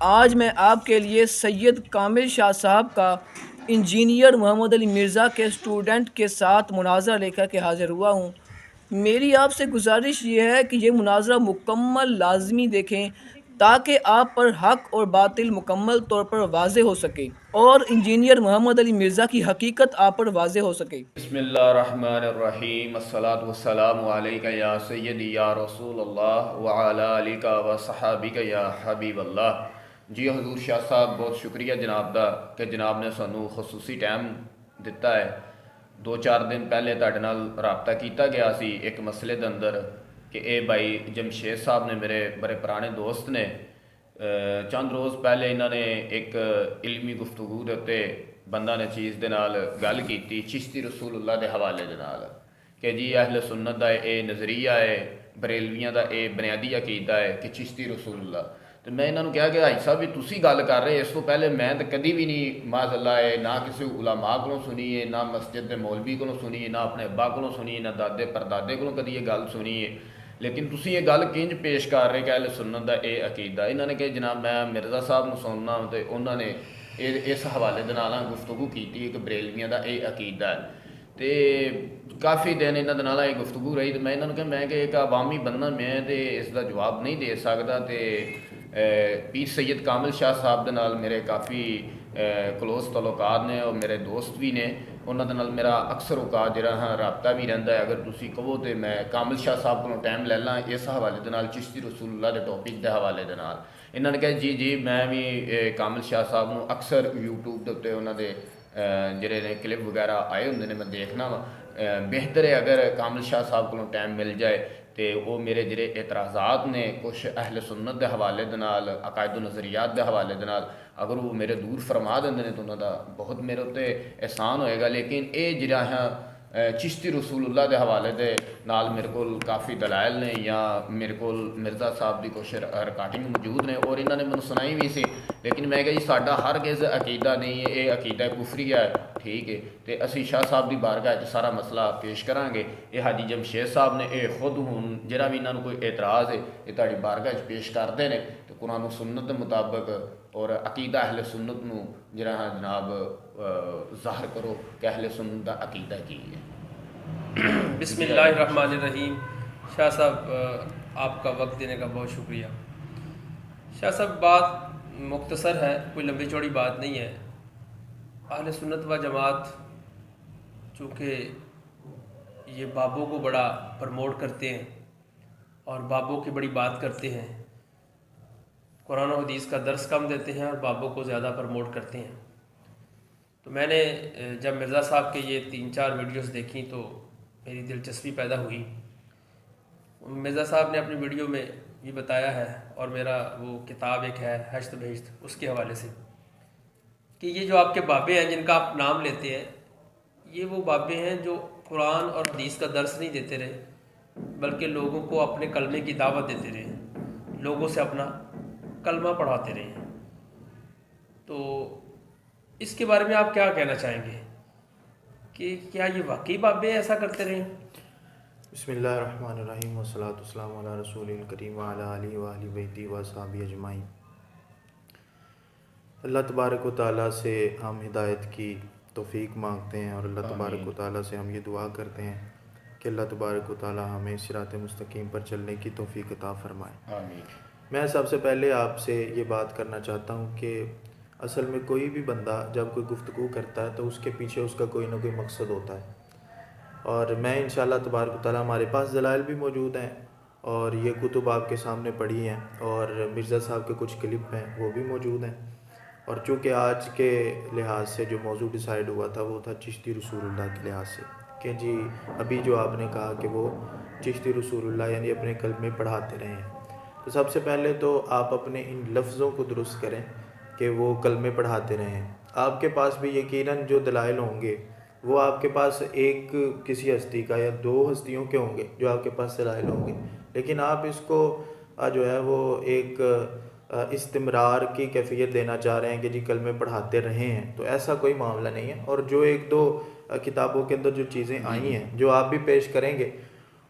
آج میں آپ کے لیے سید کامل شاہ صاحب کا انجینئر محمد علی مرزا کے اسٹوڈنٹ کے ساتھ مناظرہ لے کر کے حاضر ہوا ہوں۔ میری آپ سے گزارش یہ ہے کہ یہ مناظرہ مکمل لازمی دیکھیں تاکہ آپ پر حق اور باطل مکمل طور پر واضح ہو سکے اور انجینئر محمد علی مرزا کی حقیقت آپ پر واضح ہو سکے۔ بسم اللہ الرحمن الرحیم، الصلاۃ والسلام علیک یا سیدی یا رسول اللہ وعلی آلک و صحابک یا حبیب اللہ۔ جی حضور شاہ صاحب بہت شکریہ جناب دا کہ جناب نے سانوں خصوصی ٹائم دتا ہے۔ 2-4 دن پہلے تہاڈے نال رابطہ کیتا گیا سی ایک مسئلے دے اندر کہ اے بھائی جمشید صاحب نے میرے بڑے پرانے دوست نے چند روز پہلے انہوں نے ایک علمی گفتگو دے تے بندہ نے چیز دے نال گل کیتی چشتی رسول اللہ دے حوالے دے نال کہ جی اہل سنت دا اے نظریہ ہے، بریلویاں دا اے بنیادی عقیدہ ہے کہ چشتی رسول اللہ۔ تو میں انہوں نے کہا کہ بھائی صاحب بھی تسی گل کر رہے، اس تو پہلے میں تو کدی بھی نہیں معاذ اللہ ہے نہ کسی علماء کو سنی ہے، نہ مسجد دے مولوی کو سنی ہے، نہ اپنے ابا کو سنی ہے، نہ دادے پردادے کو کدی یہ گل سنی ہے، لیکن تسی یہ گل کنج پیش کر رہے کہ اہل سنت دا اے عقیدہ۔ انہوں نے کہ جناب میں مرزا صاحب نو سننا تو انہوں نے اس حوالے دے نال گفتگو کیتی کہ بریلویاں دا اے عقیدہ ہے تے کافی دن انہاں دے نال یہ گفتگو رہی۔ تو میں انہوں نے کہا میں کہ ایک عوامی بندہ میں تے اس دا جواب نہیں دے سکدا تے پیر سید کامل شاہ صاحب دے نال میرے کافی کلوز تعلقات نے اور میرے دوست بھی نے، انہاں دے نال میرا اکثر اوقات جڑا ہاں رابطہ بھی رہندا ہے۔ اگر تسی کہو تو میں کامل شاہ صاحب کو ٹائم لے لاں اس حوالے دے نال چشتی رسول اللہ دے ٹاپک دے حوالے دے نال۔ انہوں نے کہا جی میں بھی کامل شاہ صاحب نو اکثر یوٹیوب دے اتتے انہوں دے جڑے نے کلپ وغیرہ آئے ہوندے نے میں دیکھنا وا، بہتر ہے اگر کامل شاہ صاحب کو ٹائم مل جائے تو وہ میرے جڑے اعتراضات نے کچھ اہل سنت دے حوالے دے نال عقائد و نظریات دے حوالے دے نال اگر وہ میرے دور فرما دیں تو انہوں دا بہت میرے اتنے احسان ہوئے گا۔ لیکن یہ جڑا ہے چشتی رسول اللہ دے حوالے دے نال میرے کو کافی دلائل نے یا میرے کو مرزا صاحب دی کچھ ریکارڈنگ موجود نے اور انہوں نے مجھے سنائی بھی سی، لیکن میں کہ جی ساڈا ہرگز عقیدہ نہیں ہے، یہ عقیدہ کفری ہے، ٹھیک ہے، تو اسی شاہ صاحب دی بارگاہ سارا مسئلہ پیش کریں گے۔ یہ حاجی جمشید صاحب نے یہ خود ہوں جہاں بھی انہوں کوئی اعتراض ہے یہ تاری بارگاہ پیش کرتے ہیں تو قرآن و سنت کے مطابق اور عقیدہ اہل سنت نو جہاں جناب ظاہر کرو کہ اہل سنت کا عقیدہ کی ہے۔ بسم اللہ الرحمن الرحیم۔ شاہ صاحب آپ کا وقت دینے کا بہت شکریہ۔ شاہ صاحب بات مختصر ہے، کوئی لمبی چوڑی بات نہیں ہے۔ اہل سنت و جماعت چونکہ یہ بابوں کو بڑا پرموٹ کرتے ہیں اور بابوں کی بڑی بات کرتے ہیں، قرآن و حدیث کا درس کم دیتے ہیں اور بابوں کو زیادہ پرموٹ کرتے ہیں۔ تو میں نے جب مرزا صاحب کے یہ 3-4 ویڈیوز دیکھیں تو میری دلچسپی پیدا ہوئی۔ مرزا صاحب نے اپنی ویڈیو میں یہ بتایا ہے اور میرا وہ کتاب ایک ہے ہشت بہشت، اس کے حوالے سے کہ یہ جو آپ کے بابے ہیں جن کا آپ نام لیتے ہیں یہ وہ بابے ہیں جو قرآن اور حدیث کا درس نہیں دیتے رہے بلکہ لوگوں کو اپنے کلمے کی دعوت دیتے رہے، لوگوں سے اپنا کلمہ پڑھاتے رہے۔ تو اس کے بارے میں آپ کیا کہنا چاہیں گے کہ کیا یہ واقعی بابے ایسا کرتے رہے؟ بسم اللہ الرحمن الرحیم، والصلاۃ والسلام علی رسول الکریم وعلی آلہ وآلہ بیتہ واصحابہ اجمعین۔ اللہ تبارک و تعالیٰ سے ہم ہدایت کی توفیق مانگتے ہیں اور اللہ تبارک و تعالیٰ سے ہم یہ دعا کرتے ہیں کہ اللہ تبارک و تعالیٰ ہمیں صراط مستقیم پر چلنے کی توفیق عطا فرمائے۔ آمین۔ میں سب سے پہلے آپ سے یہ بات کرنا چاہتا ہوں کہ اصل میں کوئی بھی بندہ جب کوئی گفتگو کرتا ہے تو اس کے پیچھے اس کا کوئی نہ کوئی مقصد ہوتا ہے، اور میں انشاءاللہ تبارک و تعالیٰ ہمارے پاس دلائل بھی موجود ہیں اور یہ کتب آپ کے سامنے پڑھی ہیں اور مرزا صاحب کے کچھ کلپ ہیں وہ بھی موجود ہیں۔ اور چونکہ آج کے لحاظ سے جو موضوع ڈیسائیڈ ہوا تھا وہ تھا چشتی رسول اللہ کے لحاظ سے کہ جی ابھی جو آپ نے کہا کہ وہ چشتی رسول اللہ یعنی اپنے کلمے پڑھاتے رہے ہیں، تو سب سے پہلے تو آپ اپنے ان لفظوں کو درست کریں کہ وہ کلمے پڑھاتے رہے ہیں۔ آپ کے پاس بھی یقیناً جو دلائل ہوں گے وہ آپ کے پاس ایک کسی ہستی کا یا 2 ہستیوں کے ہوں گے جو آپ کے پاس دلائل ہوں گے، لیکن آپ اس کو جو ہے وہ ایک استمرار کی کیفیت دینا چاہ رہے ہیں کہ جی کلمے پڑھاتے رہے ہیں، تو ایسا کوئی معاملہ نہیں ہے۔ اور جو 1-2 کتابوں کے اندر جو چیزیں آئی ہیں جو آپ بھی پیش کریں گے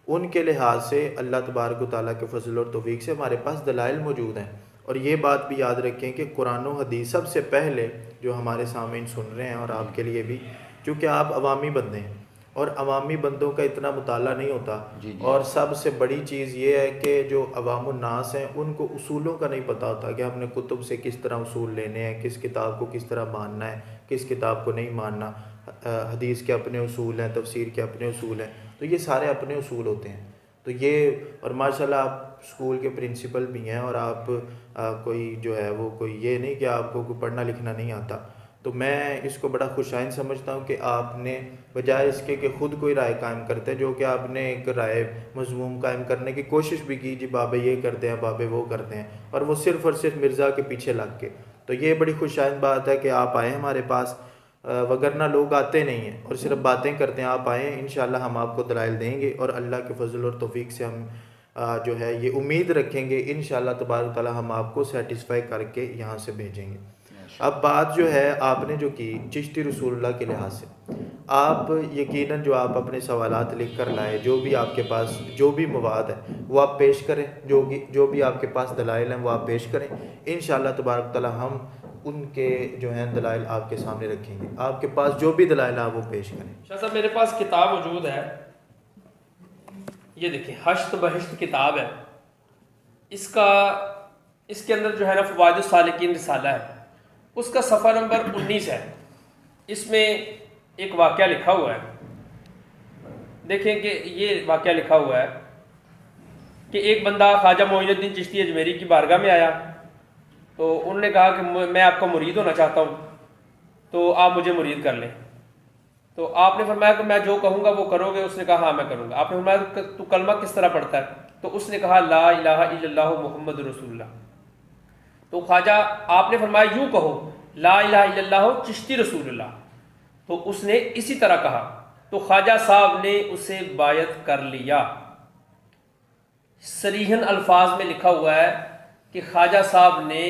ان کے لحاظ سے اللہ تبارک و تعالیٰ کے فضل اور توفیق سے ہمارے پاس دلائل موجود ہیں، اور یہ بات بھی یاد رکھیں کہ قرآن و حدیث سب سے پہلے جو ہمارے سامعین سن رہے ہیں اور آپ کے لیے بھی، چونکہ آپ عوامی بندے ہیں اور عوامی بندوں کا اتنا مطالعہ نہیں ہوتا، اور سب سے بڑی چیز یہ ہے کہ جو عوام الناس ہیں ان کو اصولوں کا نہیں پتہ ہوتا کہ ہم نے کتب سے کس طرح اصول لینے ہیں، کس کتاب کو کس طرح ماننا ہے، کس کتاب کو نہیں ماننا۔ حدیث کے اپنے اصول ہیں، تفسیر کے اپنے اصول ہیں، تو یہ سارے اپنے اصول ہوتے ہیں۔ تو یہ، اور ماشاءاللہ آپ اسکول کے پرنسپل بھی ہیں، اور آپ کوئی جو ہے وہ کوئی یہ نہیں کہ آپ کو کوئی پڑھنا لکھنا نہیں آتا، تو میں اس کو بڑا خوش آئند سمجھتا ہوں کہ آپ نے بجائے اس کے کہ خود کوئی رائے قائم کرتے، جو کہ آپ نے ایک رائے مضموم قائم کرنے کی کوشش بھی کی، جی بابے یہ کرتے ہیں، بابے وہ کرتے ہیں، اور وہ صرف اور صرف مرزا کے پیچھے لگ کے۔ تو یہ بڑی خوش آئند بات ہے کہ آپ آئے ہمارے پاس، وگرنہ لوگ آتے نہیں ہیں اور صرف باتیں کرتے ہیں۔ آپ آئیں، انشاءاللہ ہم آپ کو دلائل دیں گے، اور اللہ کے فضل اور توفیق سے ہم جو ہے یہ امید رکھیں گے انشاءاللہ تبارک تعالی ہم آپ کو سیٹسفائی کر کے یہاں سے بھیجیں گے۔ اب بات جو ہے آپ نے جو کی چشتی رسول اللہ کے لحاظ سے، آپ یقیناً جو آپ اپنے سوالات لکھ کر لائے، جو بھی آپ کے پاس جو بھی مواد ہے وہ آپ پیش کریں، جو بھی آپ کے پاس دلائل ہیں وہ آپ پیش کریں، انشاءاللہ تبارک تعالی ہم ان کے جو ہیں دلائل آپ کے سامنے رکھیں گے۔ آپ کے پاس جو بھی دلائل ہیں وہ پیش کریں۔ شاہ صاحب میرے پاس کتاب موجود ہے، یہ دیکھیں حشت بہشت کتاب ہے، اس کے اندر جو ہے نا فوائد السالکین رسالہ ہے، اس کا صفحہ نمبر 19 ہے۔ اس میں ایک واقعہ لکھا ہوا ہے، دیکھیں کہ یہ واقعہ لکھا ہوا ہے کہ ایک بندہ خواجہ معین الدین چشتی اجمیری کی بارگاہ میں آیا، تو انہوں نے کہا کہ میں آپ کا مرید ہونا چاہتا ہوں، تو آپ مجھے مرید کر لیں۔ تو آپ نے فرمایا کہ میں جو کہوں گا وہ کرو گے؟ اس نے کہا ہاں میں کروں گا۔ آپ نے فرمایا تو کلمہ کس طرح پڑھتا ہے؟ تو اس نے کہا لا الہ الا اللہ محمد رسول اللہ۔ تو خواجہ آپ نے فرمایا یوں کہو لا الہ الا اللہ چشتی رسول اللہ، تو اس نے اسی طرح کہا، تو خواجہ صاحب نے اسے بیعت کر لیا۔ صریحاً الفاظ میں لکھا ہوا ہے کہ خواجہ صاحب نے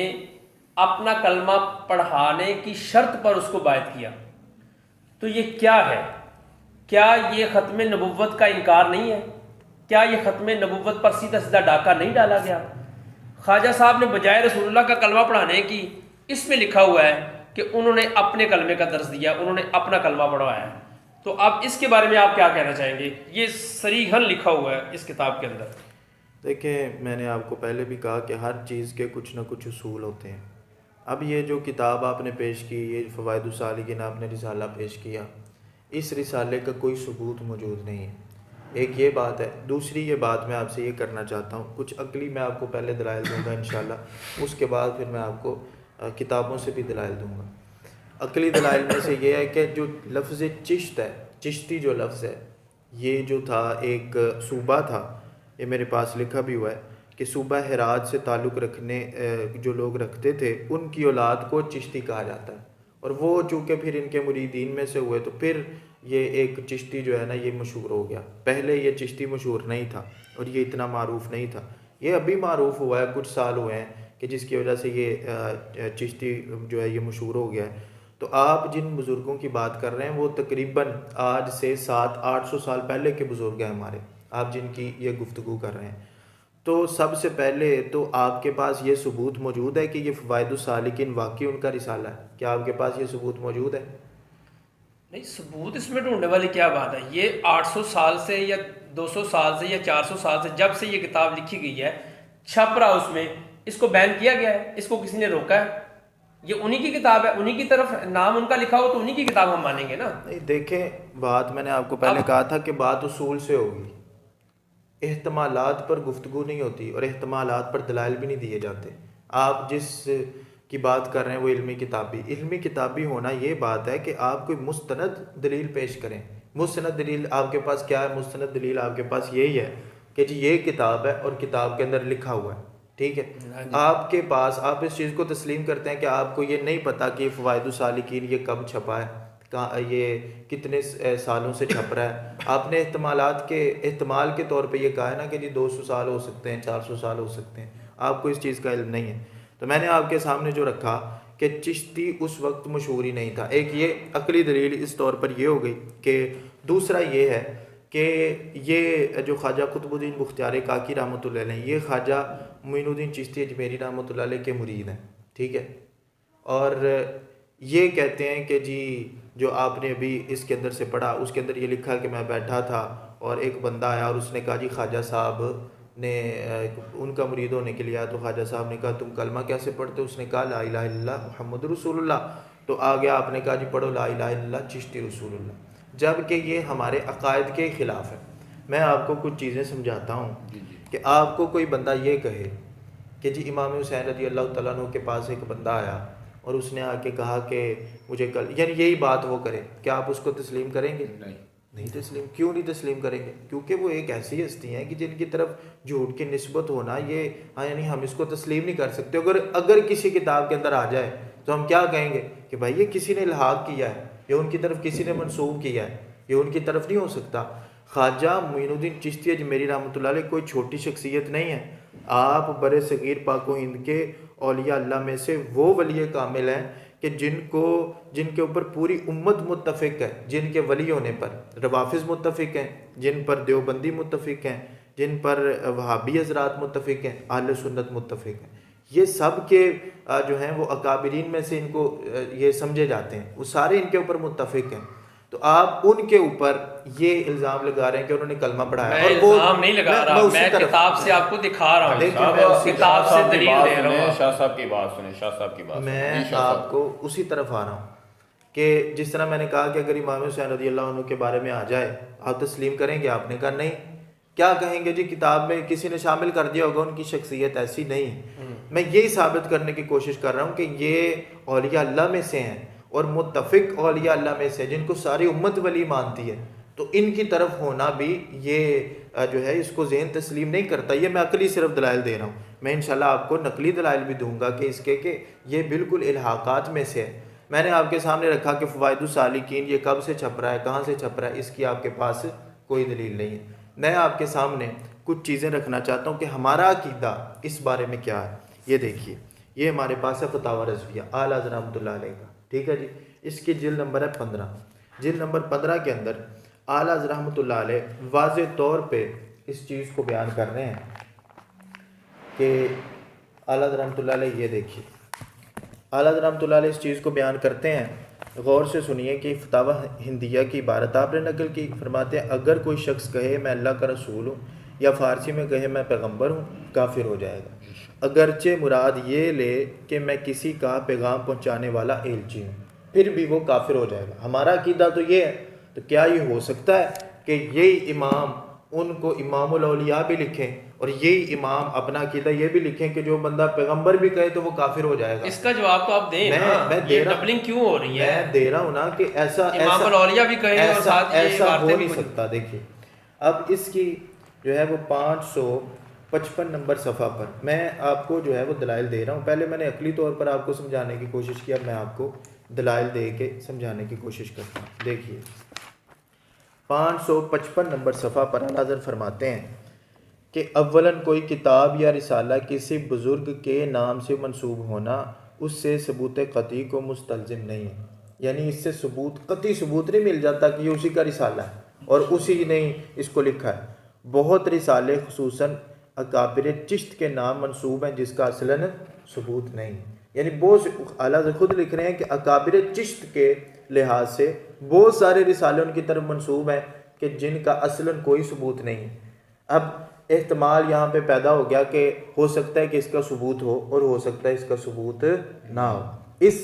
اپنا کلمہ پڑھانے کی شرط پر اس کو بیعت کیا۔ تو یہ کیا ہے؟ کیا یہ ختم نبوت کا انکار نہیں ہے؟ کیا یہ ختم نبوت پر سیدھا سیدھا ڈاکہ نہیں ڈالا گیا؟ خواجہ صاحب نے بجائے رسول اللہ کا کلمہ پڑھانے کی، اس میں لکھا ہوا ہے کہ انہوں نے اپنے کلمے کا درس دیا، انہوں نے اپنا کلمہ پڑھوایا ہے۔ تو اب اس کے بارے میں آپ کیا کہنا چاہیں گے؟ یہ صریحاً لکھا ہوا ہے اس کتاب کے اندر۔ دیکھیں، میں نے آپ کو پہلے بھی کہا کہ ہر چیز کے کچھ نہ کچھ اصول ہوتے ہیں۔ اب یہ جو کتاب آپ نے پیش کی، یہ فوائد السالکین آپ نے رسالہ پیش کیا، اس رسالے کا کوئی ثبوت موجود نہیں ہے، ایک یہ بات ہے۔ دوسری یہ بات میں آپ سے یہ کرنا چاہتا ہوں، کچھ عقلی میں آپ کو پہلے دلائل دوں گا انشاءاللہ، اس کے بعد پھر میں آپ کو کتابوں سے بھی دلائل دوں گا۔ عقلی دلائل میں سے یہ ہے کہ جو لفظ چشت ہے، چشتی جو لفظ ہے، یہ جو تھا ایک صوبہ تھا، یہ میرے پاس لکھا بھی ہوا ہے کہ صوبہ ہرات سے تعلق رکھنے جو لوگ رکھتے تھے ان کی اولاد کو چشتی کہا جاتا ہے، اور وہ چونکہ پھر ان کے مریدین میں سے ہوئے تو پھر یہ ایک چشتی جو ہے نا یہ مشہور ہو گیا۔ پہلے یہ چشتی مشہور نہیں تھا اور یہ اتنا معروف نہیں تھا، یہ ابھی معروف ہوا ہے، کچھ سال ہوئے ہیں کہ جس کی وجہ سے یہ چشتی جو ہے یہ مشہور ہو گیا ہے۔ تو آپ جن بزرگوں کی بات کر رہے ہیں وہ تقریباً آج سے 700-800 سال پہلے کے بزرگ ہیں ہمارے، آپ جن کی یہ گفتگو کر رہے ہیں۔ تو سب سے پہلے تو آپ کے پاس یہ ثبوت موجود ہے کہ یہ فوائد السالکین واقعی ان کا رسالہ ہے؟ کیا آپ کے پاس یہ ثبوت موجود ہے؟ نہیں، ثبوت اس میں ڈھونڈنے والی کیا بات ہے؟ یہ 800 سال سے یا 200 سال سے یا 400 سال سے جب سے یہ کتاب لکھی گئی ہے، چھپ رہا اس میں، اس کو بین کیا گیا ہے، اس کو کسی نے روکا ہے؟ یہ انہی کی کتاب ہے، انہی کی طرف نام ان کا لکھا ہو تو انہی کی کتاب ہم مانیں گے نا۔ نہیں، دیکھیں، بات میں نے آپ کو پہلے کہا تھا کہ بات اصول سے ہوگی، احتمالات پر گفتگو نہیں ہوتی اور احتمالات پر دلائل بھی نہیں دیے جاتے۔ آپ جس کی بات کر رہے ہیں وہ علمی کتابی ہونا یہ بات ہے کہ آپ کوئی مستند دلیل پیش کریں۔ مستند دلیل آپ کے پاس کیا ہے؟ مستند دلیل آپ کے پاس یہی ہے کہ جی یہ کتاب ہے اور کتاب کے اندر لکھا ہوا ہے، ٹھیک ہے؟ آپ کے پاس آپ اس چیز کو تسلیم کرتے ہیں کہ آپ کو یہ نہیں پتا کہ فوائد السالکین یہ کب چھپا ہے، یہ کتنے سالوں سے چھپ رہا ہے۔ آپ نے احتمال کے طور پہ یہ کہا ہے نا کہ جی 200 سال ہو سکتے ہیں، 400 سال ہو سکتے ہیں، آپ کو اس چیز کا علم نہیں ہے۔ تو میں نے آپ کے سامنے جو رکھا کہ چشتی اس وقت مشہور ہی نہیں تھا، ایک یہ عقلی دلیل اس طور پر یہ ہو گئی کہ دوسرا یہ ہے کہ یہ جو خواجہ قطب الدین بختیار کاکی رحمۃ اللہ علیہ، یہ خواجہ معین الدین چشتی اجمیری رحمۃ اللہ علیہ کے مرید ہیں، ٹھیک ہے، اور یہ کہتے ہیں کہ جی جو آپ نے ابھی اس کے اندر سے پڑھا اس کے اندر یہ لکھا کہ میں بیٹھا تھا اور ایک بندہ آیا اور اس نے کہا جی خواجہ صاحب نے ان کا مرید ہونے کے لیے آیا، تو خواجہ صاحب نے کہا تم کلمہ کیسے پڑھتے ہو؟ اس نے کہا لا الہ الا اللہ محمد رسول اللہ، تو آگے آپ نے کہا جی پڑھو لا الہ الا اللہ چشتی رسول اللہ، جب کہ یہ ہمارے عقائد کے خلاف ہے۔ میں آپ کو کچھ چیزیں سمجھاتا ہوں کہ آپ کو کوئی بندہ یہ کہے کہ جی امام حسین رضی اللہ تعالیٰ عنہ کے پاس ایک بندہ آیا اور اس نے آ کے کہا کہ مجھے کل، یعنی یہی بات وہ کرے، کیا آپ اس کو تسلیم کریں گے؟ نہیں تسلیم۔ کیوں نہیں تسلیم کریں گے؟ کیونکہ وہ ایک ایسی ہستی ہیں کہ جن کی طرف جھوٹ کی نسبت ہونا یہ یعنی ہم اس کو تسلیم نہیں کر سکتے۔ اگر کسی کتاب کے اندر آ جائے تو ہم کیا کہیں گے کہ بھائی یہ کسی نے الحاق کیا ہے، یہ ان کی طرف کسی نے منسوب کیا ہے، یہ ان کی طرف نہیں ہو سکتا۔ خواجہ معین الدین چشتی اجمیری رحمۃ اللہ علیہ کوئی چھوٹی شخصیت نہیں ہے، آپ بر صغیر پاک و ہند کے اولیاء اللہ میں سے وہ ولی کامل ہیں کہ جن کے اوپر پوری امت متفق ہے، جن کے ولی ہونے پر روافظ متفق ہیں، جن پر دیوبندی متفق ہیں، جن پر وہابی حضرات متفق ہیں، اہل سنت متفق ہیں، یہ سب کے جو ہیں وہ اکابرین میں سے ان کو یہ سمجھے جاتے ہیں، وہ سارے ان کے اوپر متفق ہیں۔ تو آپ ان کے اوپر یہ الزام لگا رہے ہیں کہ انہوں نے کلمہ پڑھایا، میں الزام نہیں لگا رہا، میں کتاب سے آپ کو دکھا رہا ہوں، کتاب سے دلیل دے رہا ہوں۔ شاہ صاحب کی بات سنیں، شاہ صاحب کی بات میں آپ کو اسی طرف آ رہا ہوں کہ جس طرح میں نے کہا کہ اگر امام حسین رضی اللہ عنہ کے بارے میں آ جائے آپ تسلیم کریں گے؟ آپ نے کہا نہیں۔ کیا کہیں گے؟ جی کتاب میں کسی نے شامل کر دیا ہوگا، ان کی شخصیت ایسی نہیں ہے۔ میں یہی ثابت کرنے کی کوشش کر رہا ہوں کہ یہ اولیاء اللہ میں سے ہیں اور متفق اولیاء اللہ میں سے، جن کو ساری امت ولی مانتی ہے، تو ان کی طرف ہونا بھی یہ جو ہے اس کو ذہن تسلیم نہیں کرتا۔ یہ میں عقلی صرف دلائل دے رہا ہوں، میں انشاءاللہ آپ کو نقلی دلائل بھی دوں گا کہ اس کے کہ یہ بالکل الحاقات میں سے ہے۔ میں نے آپ کے سامنے رکھا کہ فوائد السالکین یہ کب سے چھپ رہا ہے، کہاں سے چھپ رہا ہے، اس کی آپ کے پاس کوئی دلیل نہیں ہے۔ میں آپ کے سامنے کچھ چیزیں رکھنا چاہتا ہوں کہ ہمارا عقیدہ اس بارے میں کیا ہے۔ یہ دیکھیے، یہ ہمارے پاس ہے فتاوی رضویہ اعلیٰ حضرت رحمۃ اللہ علیہ کا، ٹھیک ہے جی، اس کی جلد نمبر ہے 15۔ جلد نمبر 15 کے اندر اعلیٰ حضرت رحمۃ اللہ علیہ واضح طور پہ اس چیز کو بیان کر رہے ہیں کہ اعلیٰ حضرت رحمۃ اللہ علیہ، یہ دیکھیے اعلیٰ حضرت رحمۃ اللہ علیہ اس چیز کو بیان کرتے ہیں، غور سے سنیے کہ فتاوی ہندیہ کی عبارت آپ نے نقل کی، فرماتے ہیں اگر کوئی شخص کہے میں اللہ کا رسول ہوں، یا فارسی میں کہے میں پیغمبر ہوں، کافر ہو جائے گا، اگرچہ مراد یہ لے کہ میں کسی کا پیغام پہنچانے والا ایلچی ہوں، پھر بھی وہ کافر ہو جائے گا۔ ہمارا عقیدہ تو یہ ہے، تو کیا یہ ہو سکتا ہے کہ یہی امام ان کو امام الاولیاء بھی لکھیں اور یہی امام اپنا عقیدہ یہ بھی لکھیں کہ جو بندہ پیغمبر بھی کہے تو وہ کافر ہو جائے گا؟ اس کا جواب تو آپ دیں نا، یہ ڈبلنگ کیوں ہو رہی ہے؟ میں دے رہا ہوں نا کہ ایسا امام الاولیاء بھی کہیں اور ساتھ ایسا ہو نہیں سکتا۔ دیکھیے اب اس کی جو ہے وہ 555 نمبر صفحہ پر میں آپ کو جو ہے وہ دلائل دے رہا ہوں۔ پہلے میں نے عقلی طور پر آپ کو سمجھانے کی کوشش کیا، میں آپ کو دلائل دے کے سمجھانے کی کوشش کرتا ہوں۔ دیکھیے 555 نمبر صفحہ پر حضرت فرماتے ہیں کہ اولاً کوئی کتاب یا رسالہ کسی بزرگ کے نام سے منسوب ہونا اس سے ثبوت قطعی کو مستلزم نہیں ہے، یعنی اس سے قطعی ثبوت نہیں مل جاتا کہ یہ اسی کا رسالہ ہے اور اسی نے اس کو لکھا ہے۔ بہت رسالے خصوصاً اکابر چشت کے نام منسوب ہیں جس کا اصلاً ثبوت نہیں، یعنی بہت اعلیٰ خود لکھ رہے ہیں کہ اکابر چشت کے لحاظ سے بہت سارے رسالے ان کی طرف منسوب ہیں کہ جن کا اصلاً کوئی ثبوت نہیں۔ اب احتمال یہاں پہ پیدا ہو گیا کہ ہو سکتا ہے کہ اس کا ثبوت ہو اور ہو سکتا ہے اس کا ثبوت نہ ہو، اس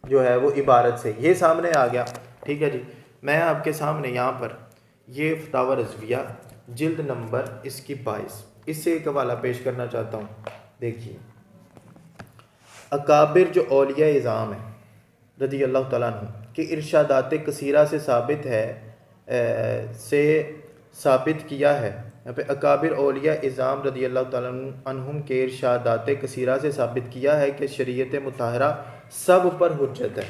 جو ہے وہ عبارت سے یہ سامنے آ گیا، ٹھیک ہے جی۔ میں آپ کے سامنے یہاں پر یہ فتاوی رضویہ جلد نمبر اس کی 22 اس سے ایک حوالہ پیش کرنا چاہتا ہوں۔ دیکھیے اکابر جو اولیاء اعظام ہیں رضی اللہ تعالیٰ عنہ کہ ارشادات کثیرہ سے ثابت کیا ہے، یہاں پہ اکابر اولیاء اعظام رضی اللہ تعالیٰ عنہم کے ارشادات کثیرہ سے ثابت کیا ہے کہ شریعت مطہرہ سب پر حجت ہے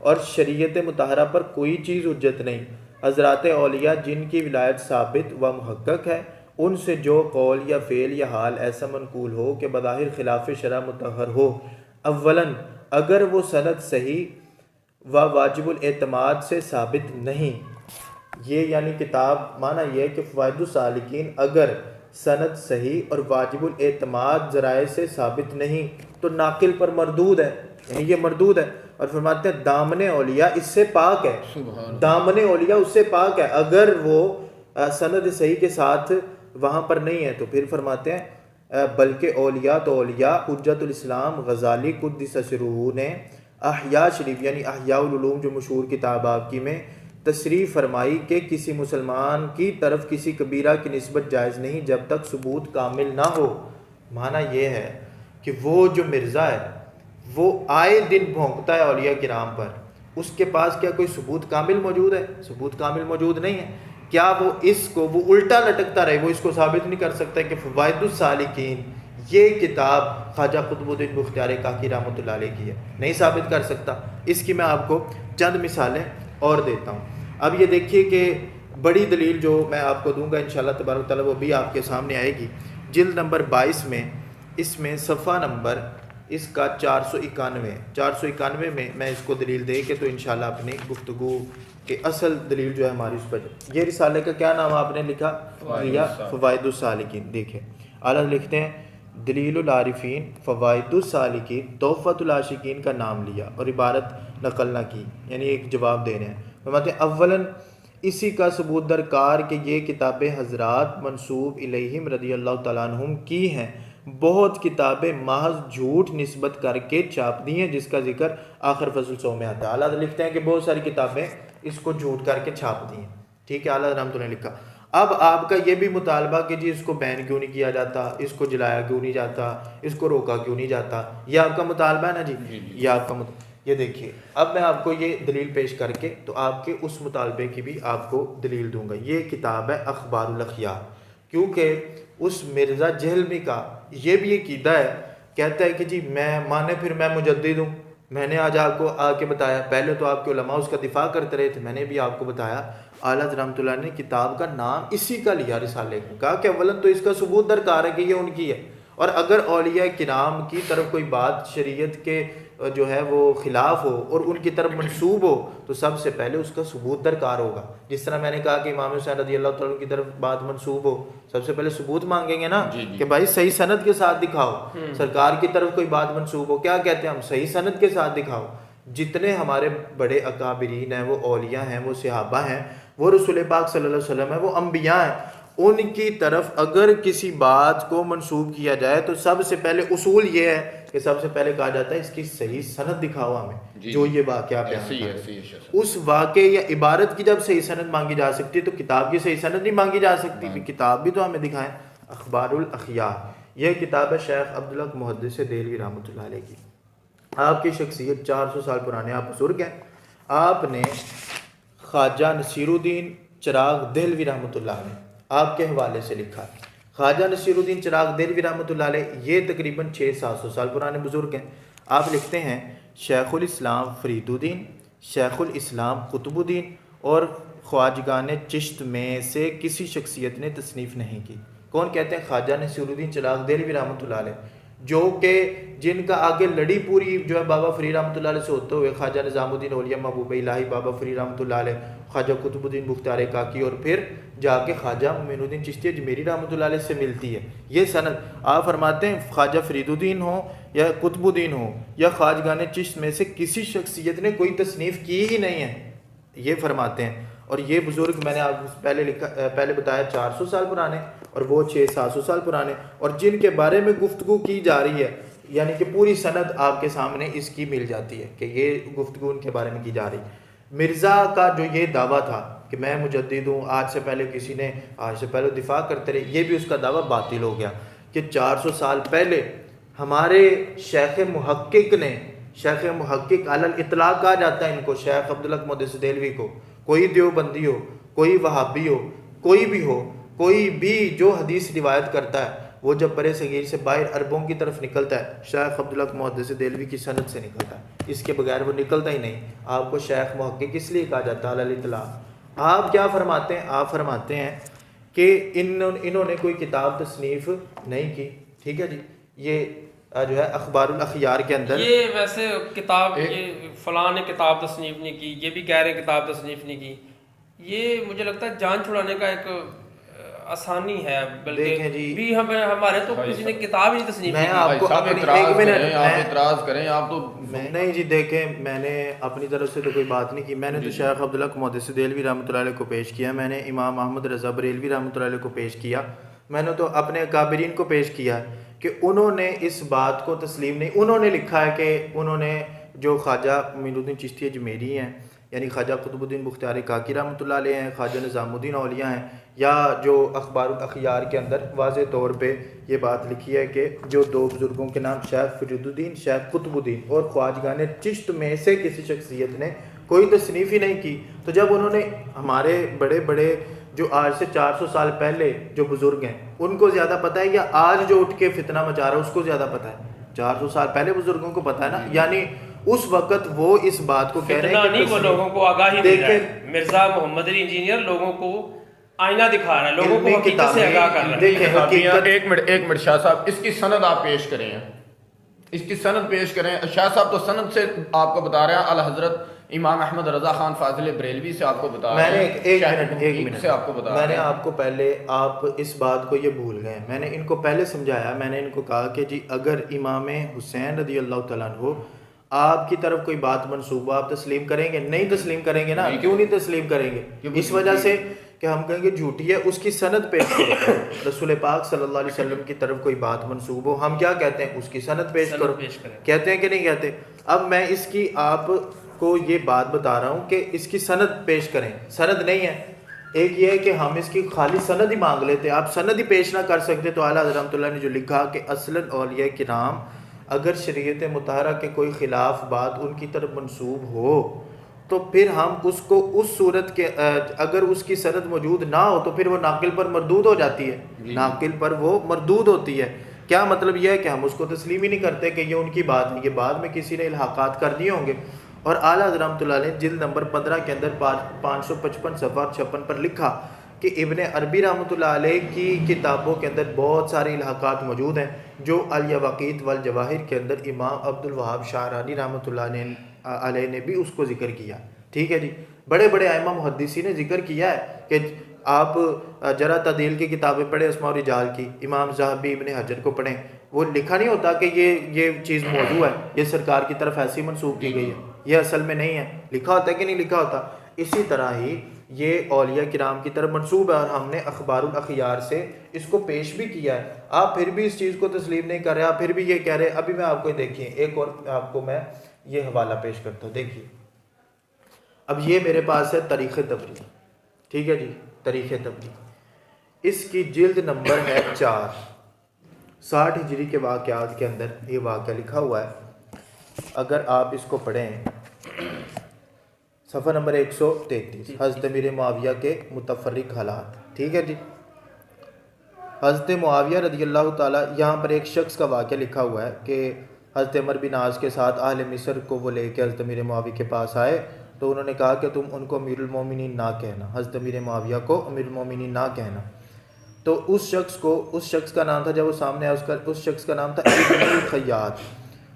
اور شریعت مطہرہ پر کوئی چیز حجت نہیں۔ حضرات اولیاء جن کی ولایت ثابت و محقق ہے، ان سے جو قول یا فعل یا حال ایسا منقول ہو کہ بظاہر خلاف شرع مطہر ہو، اولاً اگر وہ سند صحیح و واجب الاعتماد سے ثابت نہیں، یہ یعنی کتاب معنی یہ ہے کہ فوائد السالکین اگر سند صحیح اور واجب الاعتماد ذرائع سے ثابت نہیں تو ناقل پر مردود ہے، یعنی یہ مردود ہے۔ اور فرماتے ہیں دامن اولیاء اس سے پاک ہے، دامن اولیاء اس سے پاک ہے اگر وہ سند صحیح کے ساتھ وہاں پر نہیں ہے۔ تو پھر فرماتے ہیں بلکہ اولیاء تو اولیاء حجت الاسلام غزالی قدس سرہ نے احیاء شریف یعنی احیاء العلوم جو مشہور کتاب آپ کی میں تصریح فرمائی کہ کسی مسلمان کی طرف کسی کبیرہ کی نسبت جائز نہیں جب تک ثبوت کامل نہ ہو۔ معنی یہ ہے کہ وہ جو مرزا ہے وہ آئے دن بھونکتا ہے اولیاء کرام پر، اس کے پاس کیا کوئی ثبوت کامل موجود ہے؟ ثبوت کامل موجود نہیں ہے۔ کیا وہ اس کو وہ الٹا لٹکتا رہے، وہ اس کو ثابت نہیں کر سکتا کہ فوائد السالکین یہ کتاب خواجہ قطب الدین بختیار کاکی رحمۃ اللہ علیہ کی ہے؟ نہیں ثابت کر سکتا۔ اس کی میں آپ کو چند مثالیں اور دیتا ہوں۔ اب یہ دیکھیے کہ بڑی دلیل جو میں آپ کو دوں گا انشاءاللہ تبارک تعالیٰ وہ بھی آپ کے سامنے آئے گی، جلد نمبر 22 میں، اس میں صفحہ نمبر اس کا 491 میں اس کو دلیل دے کے تو انشاءاللہ اپنی گفتگو کہ اصل دلیل جو ہے ہماری اس پر یہ رسالے کا کیا نام آپ نے لکھا؟ فوائد السالکین۔ دیکھیں اعلیٰ لکھتے ہیں دلیل العارفین فوائد السالکین تحفۃ العاشقین کا نام لیا اور عبارت نقل نہ کی، یعنی ایک جواب دے رہے ہیں۔ فرماتے ہیں اولاً اسی کا ثبوت درکار کہ یہ کتابیں حضرات منسوب الیہم رضی اللہ تعالیٰ عنہم کی ہیں، بہت کتابیں محض جھوٹ نسبت کر کے چھاپ دی ہیں جس کا ذکر آخر فصل 100 میں آتا ہے۔ اعلیٰ لکھتے ہیں کہ بہت ساری کتابیں اس کو جھوٹ کر کے چھاپ دی ہیں، ٹھیک ہے، اعلیٰ رحمۃ اللہ نے لکھا۔ اب آپ کا یہ بھی مطالبہ کہ جی اس کو بین کیوں نہیں کیا جاتا، اس کو جلایا کیوں نہیں جاتا، اس کو روکا کیوں نہیں جاتا، یہ آپ کا مطالبہ ہے نا جی، یہ آپ کا یہ دیکھیے اب میں آپ کو یہ دلیل پیش کر کے تو آپ کے اس مطالبے کی بھی آپ کو دلیل دوں گا۔ یہ کتاب ہے اخبار الاخیار، کیونکہ اس مرزا جہلمی کا یہ بھی عقیدہ ہے، کہتا ہے کہ جی میں مانے پھر میں مجدد ہوں۔ میں نے آج آپ کو آ کے بتایا، پہلے تو آپ کے علماء اس کا دفاع کرتے رہے تھے، میں نے بھی آپ کو بتایا اعلیٰ رحمۃ اللہ نے کتاب کا نام اسی کا لیا رسالے کو، کہا کہ اولاً تو اس کا ثبوت درکار ہے کہ یہ ان کی ہے، اور اگر اولیاء کرام کی طرف کوئی بات شریعت کے جو ہے وہ خلاف ہو اور ان کی طرف منسوب ہو تو سب سے پہلے اس کا ثبوت درکار ہوگا۔ جس طرح میں نے کہا کہ امام حسین رضی اللہ تعالیٰ کی طرف بات منسوب ہو، سب سے پہلے ثبوت مانگیں گے نا کہ بھائی صحیح سند کے ساتھ دکھاؤ۔ سرکار کی طرف کوئی بات منسوب ہو، کیا کہتے ہیں ہم؟ صحیح سند کے ساتھ دکھاؤ۔ جتنے ہمارے بڑے اکابرین ہیں وہ اولیاء ہیں، وہ صحابہ ہیں، وہ رسول پاک صلی اللہ علیہ وسلم ہیں، وہ انبیاء ہیں، ان کی طرف اگر کسی بات کو منسوب کیا جائے تو سب سے پہلے اصول یہ ہے کہ سب سے پہلے کہا جاتا ہے اس کی صحیح سند دکھاؤ ہمیں، جو یہ واقعہ بیان ہے۔ اس واقعے یا عبارت کی جب صحیح سند مانگی جا سکتی ہے تو کتاب کی صحیح سند نہیں مانگی جا سکتی، کتاب بھی تو ہمیں دکھائیں۔ اخبار الاخیار یہ کتاب ہے شیخ عبدالحق محدث دہلوی رحمۃ اللہ علیہ کی۔ آپ کی شخصیت 400 سال پرانے، آپ بزرگ ہیں۔ آپ نے خواجہ نصیر الدین چراغ دہلوی رحمۃ اللہ علیہ آپ کے حوالے سے لکھا ہے۔ خواجہ نصیر الدین چراغ دہلوی رحمۃ اللہ علیہ یہ تقریباً 600-700 سال پرانے بزرگ ہیں۔ آپ لکھتے ہیں شیخ الاسلام فرید الدین، شیخ الاسلام قطب الدین اور خواجگان چشت میں سے کسی شخصیت نے تصنیف نہیں کی۔ کون کہتے ہیں؟ خواجہ نصیر الدین چراغ دہلوی رحمۃ اللہ علیہ، جو کہ جن کا آگے لڑی پوری جو ہے بابا فرید رحمۃ اللہ علیہ سے ہوتے ہوئے خواجہ نظام الدین اولیاء محبوب الہی بابا فرید رحمۃ اللہ علیہ، خواجہ قطب الدین بختیار کاکی اور پھر جا کے خواجہ معین الدین چشتی اجمیری رحمۃ اللہ علیہ سے ملتی ہے یہ سند۔ آپ فرماتے ہیں خواجہ فرید الدین ہو یا قطب الدین ہو یا خواجگان چشت میں سے کسی شخصیت نے کوئی تصنیف کی ہی نہیں ہے، یہ فرماتے ہیں۔ اور یہ بزرگ میں نے آپ پہلے بتایا 400 سال پرانے اور وہ 600-700 سال پرانے، اور جن کے بارے میں گفتگو کی جا رہی ہے یعنی کہ پوری سند آپ کے سامنے اس کی مل جاتی ہے کہ یہ گفتگو ان کے بارے میں کی جا رہی ہے۔ مرزا کا جو یہ دعویٰ تھا کہ میں مجدد ہوں، آج سے پہلے کسی نے آج سے پہلے دفاع کرتے رہے، یہ بھی اس کا دعویٰ باطل ہو گیا کہ 400 سال پہلے ہمارے شیخ محقق نے، شیخ محقق علی الاطلاق کہا جاتا ہے ان کو، شیخ عبدالحق محدث دہلوی کو، کوئی دیوبندی ہو، کوئی وہابی ہو، کوئی بھی ہو، کوئی بھی جو حدیث روایت کرتا ہے وہ جب برِ صغیر سے باہر عربوں کی طرف نکلتا ہے شیخ عبدالحق محدث دہلوی کی سند سے نکلتا ہے، اس کے بغیر وہ نکلتا ہی نہیں۔ آپ کو شیخ محقق اس لیے کہا جاتا ہے علی الاطلاق۔ آپ کیا فرماتے ہیں؟ آپ فرماتے ہیں کہ انہوں نے کوئی کتاب تصنیف نہیں کی، ٹھیک ہے جی، یہ جو ہے اخبار الاخیار کے اندر یہ ویسے کتاب یہ فلاں نے کتاب تصنیف نہیں کی، یہ بھی کہہ رہے ہیں کتاب تصنیف نہیں کی، یہ مجھے لگتا ہے جان چھڑانے کا ایک آسانی ہے، بلکہ دیکھیں جی، بھی ہمارے تو کسی نے کتاب ہی نہیں تسلیم میں کی۔ آپ بھائی کو صاحب اپنی اعتراض ایک منٹ کریں، آپ اعتراض کریں، آپ تو نہیں جی دیکھیں، میں نے اپنی طرف سے تو کوئی بات نہیں کی، میں نے تو شیخ عبداللہ محدث دہلوی رحمۃ اللہ علیہ کو پیش کیا، میں نے امام احمد رضا بریلوی رحمۃ اللہ علیہ کو پیش کیا، میں نے تو اپنے اکابرین کو پیش کیا کہ انہوں نے اس بات کو تسلیم نہیں، انہوں نے لکھا ہے کہ انہوں نے جو خواجہ معین الدین چشتی اجمیری ہیں، یعنی خواجہ قطب الدین بختیار کاکی رحمۃ اللہ علیہ ہیں، خواجہ نظام الدین اولیاء ہیں، یا جو اخبار الاخیار کے اندر واضح طور پہ یہ بات لکھی ہے کہ جو دو بزرگوں کے نام شیخ فرید الدین، شیخ قطب الدین اور خواجگان چشت میں سے کسی شخصیت نے کوئی تصنیف ہی نہیں کی، تو جب انہوں نے ہمارے بڑے بڑے جو آج سے 400 سال پہلے جو بزرگ ہیں ان کو زیادہ پتہ ہے، یا آج جو اٹھ کے فتنہ مچا رہا ہے اس کو زیادہ پتہ ہے؟ 400 سال پہلے بزرگوں کو پتہ ہے نا، یعنی اس وقت وہ اس بات کو کہہ رہے فتنہ ہیں نہیں، کہ وہ لوگوں کو آگاہی دے رہا ہے۔ دیکھیں مرزا محمد علی انجینئر لوگوں کو آئینہ دکھا رہا ہے، لوگوں کو علمی حقیقت سے کتابیں آگاہ کر رہا ہے۔ دیکھیں حقیقت، ایک منٹ شاہ صاحب، اس کی سند آپ پیش کریں، اس کی سند پیش کریں۔ شاہ صاحب تو سند سے آپ کو بتا رہے ہیں، اعلیٰ حضرت امام احمد رضا خان فاضل بریلوی سے آپ کو بتا میں رہے نے ہیں، ایک منٹ سے آپ کو بتا میں رہے نے ہیں۔ آپ کو پہلے، آپ اس بات کو یہ بھول گئے، میں نے ان کو پہلے سمجھایا، میں نے ان کو کہا کہ جی اگر امام حسین رضی اللہ تعالیٰ عنہ آپ کی طرف کوئی بات منسوبہ آپ تسلیم کریں گے؟ نہیں تسلیم کریں گے نا، کیوں نہیں تسلیم کریں گے؟ اس وجہ سے کہ ہم کہیں گے جھوٹی ہے، اس کی سند پیش کرو۔ رسول پاک صلی اللہ علیہ وسلم کی طرف کوئی بات منسوب ہو، ہم کیا کہتے ہیں؟ اس کی سند پیش کرو، کہتے ہیں کہ نہیں کہتے؟ اب میں اس کی آپ کو یہ بات بتا رہا ہوں کہ اس کی سند پیش کریں، سند نہیں ہے۔ ایک یہ ہے کہ ہم اس کی خالی سند ہی مانگ لیتے، آپ سند ہی پیش نہ کر سکتے، تو اعلیٰ حضرت رحمۃ اللہ نے جو لکھا کہ اصلاً اولیاء کرام اگر شریعت مطہرہ کے کوئی خلاف بات ان کی طرف منسوب ہو تو پھر ہم اس کو اس صورت کے اگر اس کی سند موجود نہ ہو تو پھر وہ ناقل پر مردود ہو جاتی ہے، ناقل پر وہ مردود ہوتی ہے۔ کیا مطلب یہ ہے کہ ہم اس کو تسلیم ہی نہیں کرتے کہ یہ ان کی بات ہے، یہ بعد میں کسی نے الحاقات کر دیے ہوں گے۔ اور اعلیٰ حضرت رحمۃ اللہ نے جلد نمبر 15 کے اندر 555 صفحہ 56 پر لکھا کہ ابن عربی رحمۃ اللہ علیہ کی کتابوں کے اندر بہت سارے الحاقات موجود ہیں، جو الیواقیت والجواہر کے اندر امام عبد الوہاب شعرانی رحمۃ اللہ علیہ نے بھی اس کو ذکر کیا۔ ٹھیک ہے جی، بڑے بڑے ائمہ محدثین نے ذکر کیا ہے کہ آپ جرح تعدیل کی کتابیں پڑھیں، اسماء و رجال کی، امام ذہبی، ابن حجر کو پڑھیں، وہ لکھا نہیں ہوتا کہ یہ چیز موضوع ہے، یہ سرکار کی طرف ایسی منسوخ کی گئی ہے، یہ اصل میں نہیں ہے، لکھا ہوتا ہے کہ نہیں لکھا ہوتا۔ اسی طرح ہی یہ اولیاء کرام کی طرف منسوب ہے، اور ہم نے اخبار الاخیار سے اس کو پیش بھی کیا ہے۔ آپ پھر بھی اس چیز کو تسلیم نہیں کر رہے، آپ پھر بھی یہ کہہ رہے۔ ابھی میں آپ کو دیکھیں، ایک اور آپ کو میں یہ حوالہ پیش کرتا ہوں، دیکھیے۔ اب یہ میرے پاس ہے تاریخ تبری، ٹھیک ہے جی، تاریخ تبری، اس کی جلد نمبر ہے 4، 60 ہجری کے واقعات کے اندر یہ واقعہ لکھا ہوا ہے۔ اگر آپ اس کو پڑھیں، صفحہ نمبر 133، حضرت امیر معاویہ کے متفرق حالات، ٹھیک ہے جی۔ حضرت معاویہ رضی اللہ تعالیٰ، یہاں پر ایک شخص کا واقعہ لکھا ہوا ہے کہ حضرت عمر بن عاص کے ساتھ اہل مصر کو وہ لے کے حضرت امیر معاویہ کے پاس آئے، تو انہوں نے کہا کہ تم ان کو امیر المومنین نہ کہنا، حضرت امیر معاویہ کو امیر المومنین نہ کہنا۔ تو اس شخص کا نام تھا، جب وہ سامنے آیا، اس شخص کا نام تھا ابن الخیاط۔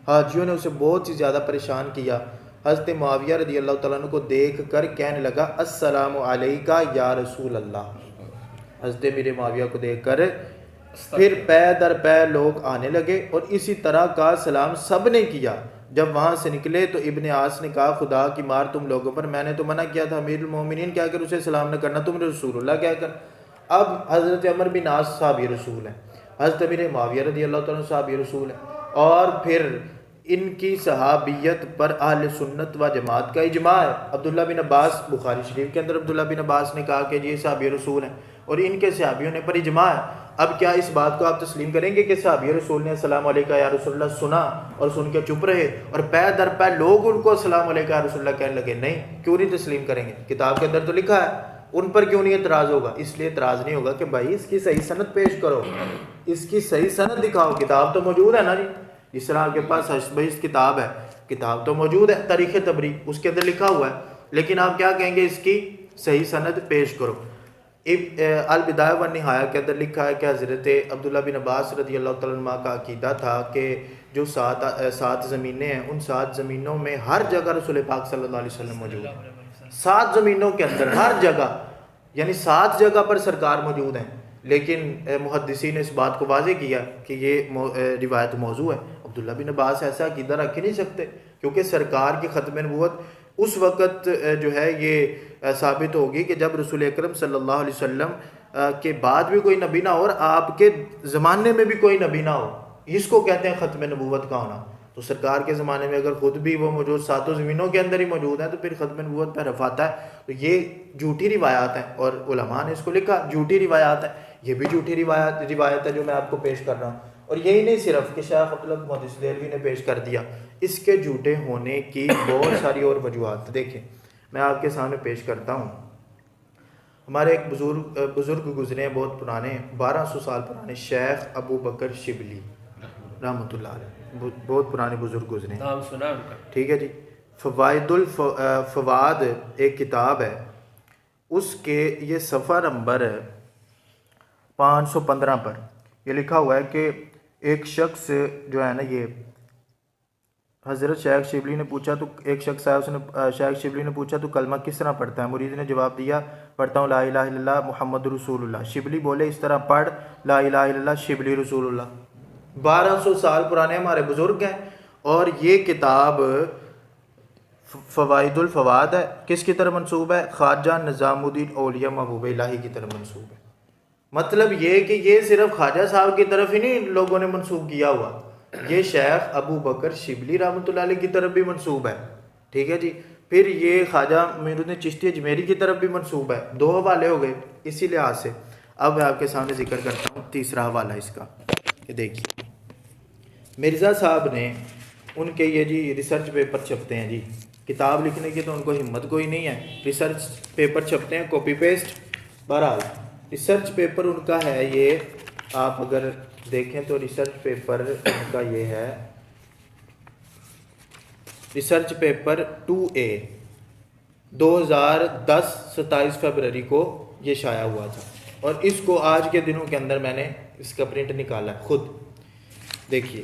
حاجیوں نے اسے بہت ہی زیادہ پریشان کیا۔ حضرت معاویہ رضی اللہ تعالیٰ عنہ کو دیکھ کر کہنے لگا السلام علیکہ یا رسول اللہ۔ حضرت امیر معاویہ کو دیکھ کر پھر پے در پے لوگ آنے لگے، اور اسی طرح کا سلام سب نے کیا۔ جب وہاں سے نکلے تو ابن عاص نے کہا خدا کی مار تم لوگوں پر، میں نے تو منع کیا تھا امیر المومنین کیا کر اسے سلام نہ کرنا، تم نے رسول اللہ کیا کر۔ اب حضرت عمر بن عاص صحابی رسول ہیں، حضرت امیر معاویہ رضی اللہ تعالیٰ صحابی رسول ہیں، اور پھر ان کی صحابیت پر اہل سنت و جماعت کا اجماع ہے۔ عبداللہ بن عباس، بخاری شریف کے اندر عبداللہ بن عباس نے کہا کہ یہ صحابی رسول ہیں، اور ان کے صحابیوں نے پر اجماع ہے۔ اب کیا اس بات کو آپ تسلیم کریں گے کہ صحابی رسول نے السلام علیکہ یا رسول اللہ سنا اور سن کے چپ رہے، اور پے در پے لوگ ان کو السلام علیکہ یا رسول اللہ کہنے لگے؟ نہیں، کیوں نہیں تسلیم کریں گے؟ کتاب کے اندر تو لکھا ہے، ان پر کیوں نہیں اعتراض ہوگا؟ اس لیے اعتراض نہیں ہوگا کہ بھائی اس کی صحیح سند پیش کرو، اس کی صحیح سند دکھاؤ، کتاب تو موجود ہے نا جی، جس طرح آپ کے پاس حشبیس کتاب ہے، کتاب تو موجود ہے تاریخ تبری، اس کے اندر لکھا ہوا ہے، لیکن آپ کیا کہیں گے؟ اس کی صحیح سند پیش کرو۔ البدایہ والنہایہ کے اندر لکھا ہے کہ حضرت عبداللہ بن عباس رضی اللہ تعالیٰ عنہ کا عقیدہ تھا کہ جو 7 زمینیں ہیں، ان 7 زمینوں میں ہر جگہ رسول پاک صلی اللہ علیہ وسلم موجود ہیں، 7 زمینوں کے اندر ہر جگہ، یعنی 7 جگہ پر سرکار موجود ہیں۔ لیکن محدثین نے اس بات کو واضح کیا کہ یہ روایت موضوع ہے. عبداللہ بن عباس ایسا عقیدہ رکھ ہی نہیں سکتے کیونکہ سرکار کی ختم نبوت اس وقت جو ہے یہ ثابت ہوگی کہ جب رسول اکرم صلی اللہ علیہ وسلم کے بعد بھی کوئی نبی نہ ہو اور آپ کے زمانے میں بھی کوئی نبی نہ ہو. اس کو کہتے ہیں ختم نبوت کا ہونا. تو سرکار کے زمانے میں اگر خود بھی وہ موجود ساتوں زمینوں کے اندر ہی موجود ہیں تو پھر ختم نبوت پہ رفع آتا ہے. تو یہ جھوٹی روایات ہیں اور علماء نے اس کو لکھا جھوٹی روایات ہیں. یہ بھی جھوٹی روایت ہے جو میں آپ کو پیش کر رہا ہوں. اور یہی نہیں صرف کہ شیخ عبداللہ محدث دہلوی نے پیش کر دیا, اس کے جھوٹے ہونے کی بہت ساری اور وجوہات. دیکھیں میں آپ کے سامنے پیش کرتا ہوں. ہمارے ایک بزرگ گزرے ہیں بہت پرانے, 1200 سال پرانے, شیخ ابو بکر شبلی رحمۃ اللہ علیہ, بہت پرانے بزرگ گزرے ہیں, نام سنا ان کا. ٹھیک ہے جی. فوائد الفواد ایک کتاب ہے, اس کے یہ صفحہ نمبر 515 پر یہ لکھا ہوا ہے کہ ایک شخص جو ہے نا, یہ حضرت شیخ شبلی نے پوچھا تو ایک شخص آیا, اس نے شیخ شبلی نے پوچھا تو کلمہ کس طرح پڑھتا ہے؟ مرید نے جواب دیا پڑھتا ہوں لا الہ الا اللہ محمد رسول اللہ. شبلی بولے اس طرح پڑھ لا الہ الا اللہ شبلی رسول اللہ. 1200 سال پرانے ہمارے بزرگ ہیں اور یہ کتاب فوائد الفواد ہے. کس کی طرف منسوب ہے؟ خواجہ نظام الدین اولیاء محبوب الہی کی طرف منسوب ہے. مطلب یہ کہ یہ صرف خواجہ صاحب کی طرف ہی نہیں لوگوں نے منسوب کیا ہوا, یہ شیخ ابو بکر شبلی رحمۃ اللہ علیہ کی طرف بھی منسوب ہے. ٹھیک ہے جی. پھر یہ خواجہ معین الدین چشتی اجمیری کی طرف بھی منسوب ہے. 2 حوالے ہو گئے اسی لحاظ سے. اب میں آپ کے سامنے ذکر کرتا ہوں تیسرا حوالہ اس کا. یہ دیکھیے مرزا صاحب نے ان کے یہ جی ریسرچ پیپر چھپتے ہیں جی, کتاب لکھنے کی تو ان کو ہمت کوئی نہیں ہے, ریسرچ پیپر چھپتے ہیں کاپی پیسٹ. بہرحال ریسرچ پیپر ان کا ہے یہ, آپ اگر دیکھیں تو ریسرچ پیپر ان کا یہ ہے, ریسرچ پیپر 2A 2010 27 فروری کو یہ شائع ہوا تھا, اور اس کو آج کے دنوں کے اندر میں نے اس کا پرنٹ نکالا ہے خود. دیکھیے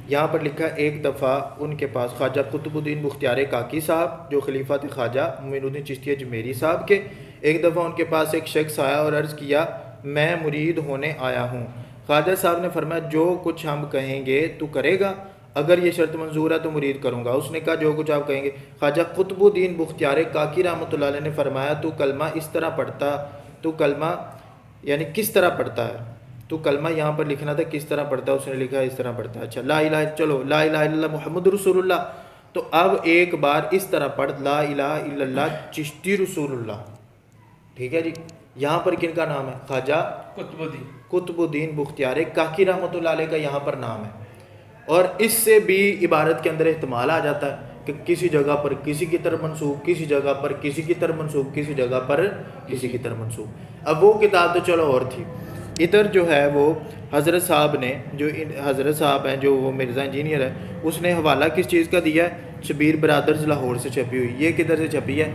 یہاں پر لکھا ایک دفعہ ان کے پاس خواجہ قطب الدین بختیار کاکی صاحب جو خلیفہ تھے خواجہ معین الدین چشتی اجمیری صاحب کے, ایک دفعہ ان کے پاس ایک شخص آیا اور عرض کیا میں مرید ہونے آیا ہوں. خواجہ صاحب نے فرمایا جو کچھ ہم کہیں گے تو کرے گا, اگر یہ شرط منظور ہے تو مرید کروں گا. اس نے کہا جو کچھ آپ کہیں گے. خواجہ قطب الدین بختیار کاکی رحمۃ اللہ علیہ نے فرمایا تو کلمہ اس طرح پڑھتا, تو کلمہ یعنی کس طرح پڑھتا ہے, تو کلمہ یہاں پر لکھنا تھا کس طرح پڑھتا ہے, اس نے لکھا اس طرح پڑھتا ہے. اچھا لا الہ, چلو لا الہ الا اللہ محمد رسول اللہ, تو اب ایک بار اس طرح پڑھ لا الہ الا اللہ چشتی رسول اللہ. ٹھیک ہے جی. یہاں پر کن کا نام ہے؟ خواجہ قطب الدین بختیار کاکی رحمۃ اللہ علیہ کا یہاں پر نام ہے. اور اس سے بھی عبارت کے اندر احتمال آ جاتا ہے کہ کسی جگہ پر کسی کی طرف منسوب, کسی جگہ پر کسی کی طرف منسوب, کسی جگہ پر کسی کی طرف منسوب. اب وہ کتاب تو چلو اور تھی, ادھر جو ہے وہ حضرت صاحب نے, جو حضرت صاحب ہیں جو وہ مرزا انجینئر ہے, اس نے حوالہ کس چیز کا دیا ہے؟ شبیر برادرز لاہور سے چھپی ہوئی. یہ کدھر سے چھپی ہے؟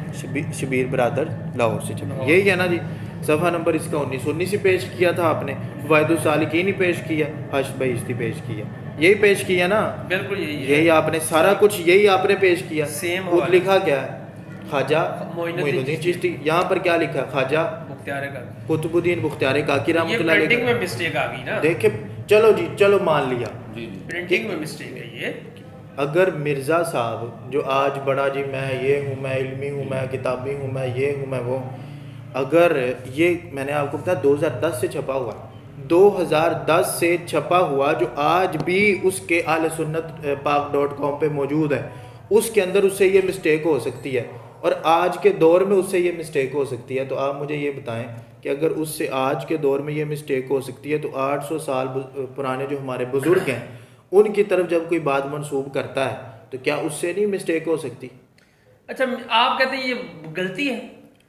شبیر برادر لاہور سے چھپی. یہی ہے نا جی. صفحہ نمبر اس کا 19 ہی پیش کیا تھا آپ نے, فوائد السالکین ہی پیش کیا, حشد بہشتی پیش کیا, یہی پیش کیا نا. بالکل یہی آپ نے سارا کچھ یہی آپ نے پیش کیا. خود لکھا کیا ہے؟ خواجہ معین الدین چشتی. یہاں پر کیا لکھا ہے؟ خواجہ قطب الدین بختیار کاکی رحمۃ اللہ علیہ. پرنٹنگ میں مسٹیک آ گئی نا. دیکھیں چلو جی, چلو مان لیا پرنٹنگ میں مسٹیک ہے یہ. اگر مرزا صاحب جو آج بڑا جی میں یہ ہوں, میں علمی ہوں, میں کتابی ہوں, میں یہ ہوں, میں وہ, اگر یہ میں نے آپ کو بتایا 2010 سے چھپا ہوا, 2010 سے چھپا ہوا جو آج بھی اس کے اہل سنت پاک.com پہ موجود ہے, اس کے اندر اس سے یہ مسٹیک ہو سکتی ہے, اور آج کے دور میں اس سے یہ مسٹیک ہو سکتی ہے. تو آپ مجھے یہ بتائیں کہ اگر اس سے آج کے دور میں یہ مسٹیک ہو سکتی ہے تو 800 سال پرانے جو ہمارے بزرگ ہیں ان کی طرف جب کوئی بات منسوب کرتا ہے تو کیا اس سے نہیں مسٹیک ہو سکتی؟ اچھا آپ کہتے ہیں یہ غلطی ہے.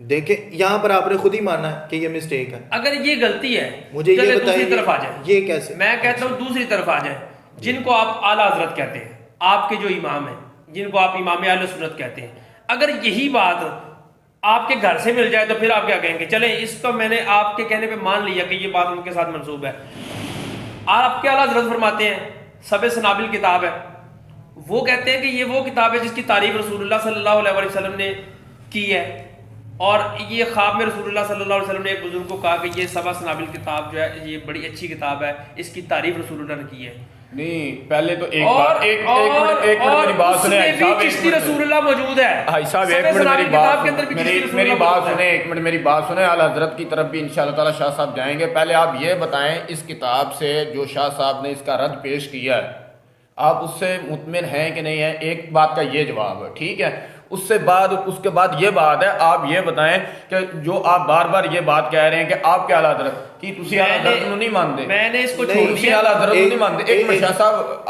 دیکھیں یہاں پر آپ نے خود ہی ماننا ہے کہ یہ مسٹیک ہے. اگر یہ غلطی ہے مجھے یہ بتائیں دوسری طرف آ جائے. یہ کیسے؟ میں کہتا ہوں دوسری طرف آ جائے, جن کو آپ اعلیٰ حضرت کہتے ہیں, آپ کے جو امام ہیں, جن کو آپ امام اہل سنت کہتے ہیں, اگر یہی بات آپ کے گھر سے مل جائے تو پھر آپ کیا کہیں گے؟ چلیں اس کو میں نے آپ کے کہنے پہ مان لیا کہ یہ بات ان کے ساتھ منسوب ہے. آپ کے اعلیٰ حضرت فرماتے ہیں سب سنابل کتاب ہے, وہ کہتے ہیں کہ یہ وہ کتاب ہے جس کی تعریف رسول اللہ صلی اللہ علیہ وسلم نے کی ہے, اور یہ خواب میں رسول اللہ صلی اللہ علیہ وسلم نے ایک بزرگ کو کہا کہ یہ سبع سنابل کتاب جو ہے یہ بڑی اچھی کتاب ہے، اس کی تعریف رسول اللہ نے کی ہے. نہیں پہلے تو ایک بات ایک منٹ میری بات سنیں چشتی رسول اللہ موجود ہے. بھائی صاحب ایک منٹ میری بات سنیں، ایک منٹ میری بات سنیں. اعلیٰ حضرت کی طرف بھی انشاءاللہ تعالی شاہ صاحب جائیں گے. پہلے آپ یہ بتائیں اس کتاب سے جو شاہ صاحب نے اس کا رد پیش کیا ہے آپ اس سے مطمئن ہیں کہ نہیں ہیں؟ ایک بات کا یہ جواب ہے، ٹھیک ہے. اس کے بعد یہ بات ہے آپ یہ بتائیں کہ جو آپ بار بار یہ بات کہہ رہے ہیں کہ آپ کے اعلیٰ حضرت کی تسی اعلیٰ حضرت کو نہیں مانتے، میں نے اس کو چھوڑ دیا، اعلیٰ حضرت کو نہیں مانتے. ایک منٹ شاہ صاحب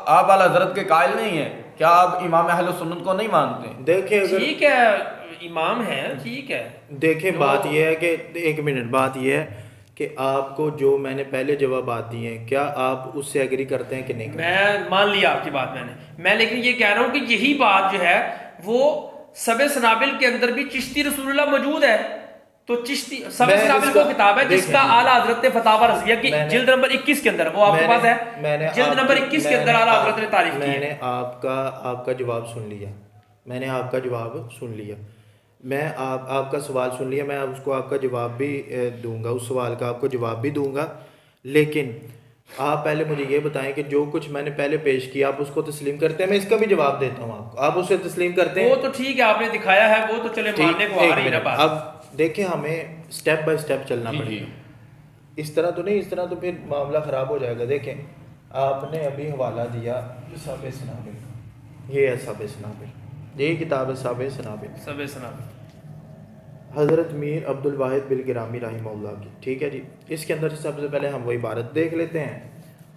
آپ اعلیٰ حضرت کے قائل نہیں ہیں کیا؟ آپ امام اہل سنت کو نہیں مانتے؟ دیکھیں ٹھیک ہے امام ہے، ٹھیک ہے. دیکھیں بات یہ ہے کہ ایک منٹ، بات یہ ہے کہ آپ کو جو میں نے پہلے جوابات دیے ہیں کیا آپ اس سے ایگری کرتے ہیں کہ نہیں؟ میں مان لیا آپ کی بات میں لیکن یہ کہہ رہا ہوں کہ یہی بات جو ہے وہ سبع سنابل کے اندر بھی چشتی رسول اللہ موجود ہے. تو چشتی سبع سنابل کو کتاب ہے جس کا اعلیٰ حضرت نے فتاوی رضیہ کی جلد نمبر 21 کے اندر، وہ آپ کے پاس ہے جلد نمبر 21 کے اندر اعلیٰ حضرت نے تعریف کی ہے. میں نے آپ کا جواب سن لیا، میں نے آپ کا جواب سن لیا، میں آپ کا سوال سن لیا، میں اس کو آپ کا جواب بھی دوں گا، اس سوال کا آپ کو جواب بھی دوں گا. لیکن آپ پہلے مجھے یہ بتائیں کہ جو کچھ میں نے پہلے پیش کیا آپ اس کو تسلیم کرتے ہیں؟ میں اس کا بھی جواب دیتا ہوں آپ اسے تسلیم کرتے ہیں؟ وہ تو ٹھیک ہے آپ نے دکھایا ہے، وہ تو چلے ماننے کو آ رہی ہے نا بات. اب دیکھیں ہمیں سٹیپ بائی سٹیپ چلنا پڑے گا، اس طرح تو نہیں، اس طرح تو پھر معاملہ خراب ہو جائے گا. دیکھیں آپ نے ابھی حوالہ دیا سابع سنابل، یہ ہے سابع سنابل، یہی کتاب ہے سابع سنابل حضرت میر عبد الواحد بالگرامی رحمہ اللہ کی، ٹھیک ہے جی. اس کے اندر سے سب سے پہلے ہم وہ عبارت دیکھ لیتے ہیں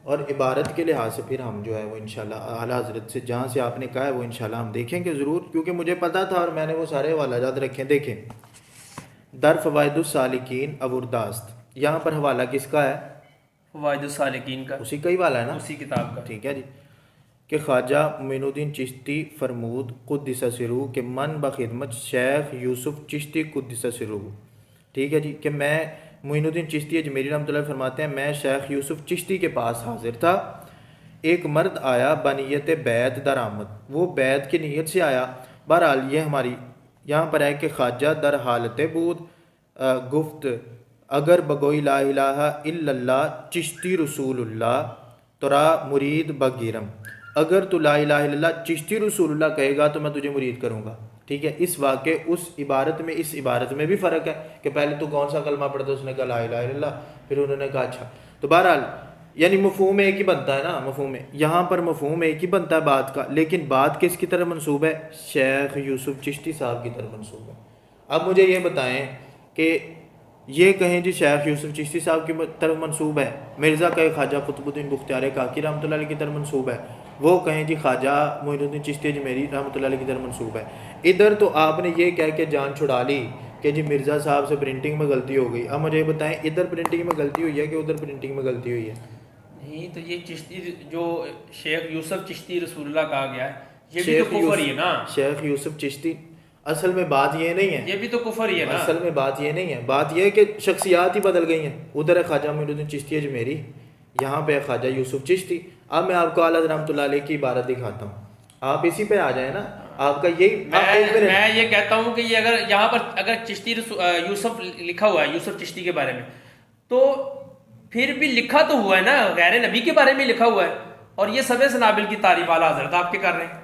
اور عبارت کے لحاظ سے پھر ہم جو ہے وہ انشاءاللہ اعلیٰ حضرت سے جہاں سے آپ نے کہا ہے وہ انشاءاللہ ہم دیکھیں گے ضرور، کیونکہ مجھے پتہ تھا اور میں نے وہ سارے حوالہ جات رکھے ہیں. دیکھیں در فوائد السالکین ابورداست، یہاں پر حوالہ کس کا ہے؟ فوائد السالکین کا، اسی کا ہی حوالہ ہے نا، اسی کتاب کا، ٹھیک ہے جی. کہ خواجہ معین الدین چشتی فرمود قدس سرہ کہ من بخدمت شیخ یوسف چشتی قدس سرہ، ٹھیک ہے جی. کہ میں معین الدین چشتی اجمیری رحمۃ اللہ فرماتے ہیں میں شیخ یوسف چشتی کے پاس حاضر تھا، ایک مرد آیا بنیت بیعت درآمد، وہ بیعت کی نیت سے آیا. بہرحال یہ ہماری یہاں پر ہے کہ خواجہ در حالت بود گفت اگر بگوئی لا الہ الا اللہ چشتی رسول اللہ ترا مرید بگیرم، اگر تو لا الہ الا اللہ چشتی رسول اللہ کہے گا تو میں تجھے مرید کروں گا، ٹھیک ہے. اس واقعے اس عبارت میں بھی فرق ہے کہ پہلے تو کون سا کلمہ پڑھتا، اس نے کہا لا الہ الا اللہ، پھر انہوں نے کہا اچھا. تو بہرحال یعنی مفہوم ایک ہی بنتا ہے نا، مفہوم یہاں پر مفہوم ایک ہی بنتا ہے بات کا، لیکن بات کس کی طرف منسوب ہے؟ شیخ یوسف چشتی صاحب کی طرف منسوب ہے. اب مجھے یہ بتائیں کہ یہ کہیں جی شیخ یوسف چشتی صاحب کی طرف منسوب ہے، مرزا کہے خواجہ قطب الدین بختیار کاکی رحمۃ اللہ علیہ کی طرف منسوب ہے، وہ کہیں جی خواجہ معین الدین چشتی اجمیری رحمۃ اللہ علیہ کی طرف منسوب ہے. ادھر تو آپ نے یہ کہہ کے جان چھڑا لی کہ جی مرزا صاحب سے پرنٹنگ میں غلطی ہو گئی. اب مجھے یہ بتائیں ادھر پرنٹنگ میں غلطی ہوئی ہے کہ ادھر پرنٹنگ میں غلطی ہوئی ہے؟ نہیں تو یہ چشتی جو شیخ یوسف چشتی رسول اللہ کہا گیا ہے یہ بھی تو کفر ہی ہے نا. شیخ یوسف چشتی اصل میں بات یہ نہیں ہے، یہ بھی تو کفر ہی ہے نا. اصل میں بات یہ نہیں ہے، بات یہ ہے کہ شخصیات ہی بدل گئی ہیں. ادھر ہے خواجہ معین الدین چشتی اجمیری، یہاں پہ ہے خواجہ یوسف چشتی. اب میں آپ کو اعلیٰ رحمۃ اللہ علیہ کی عبارت دکھاتا ہوں، آپ اسی پہ آ جائیں نا. آپ کا یہی میں یہ کہتا ہوں کہ یہ اگر یہاں پر اگر چشتی یوسف لکھا ہوا ہے یوسف چشتی کے بارے میں تو پھر بھی لکھا تو ہوا ہے نا، غیر نبی کے بارے میں لکھا ہوا ہے، اور یہ سبع سنابل کی تعریف اعلیٰ حضرت آپ کے کر رہے ہیں.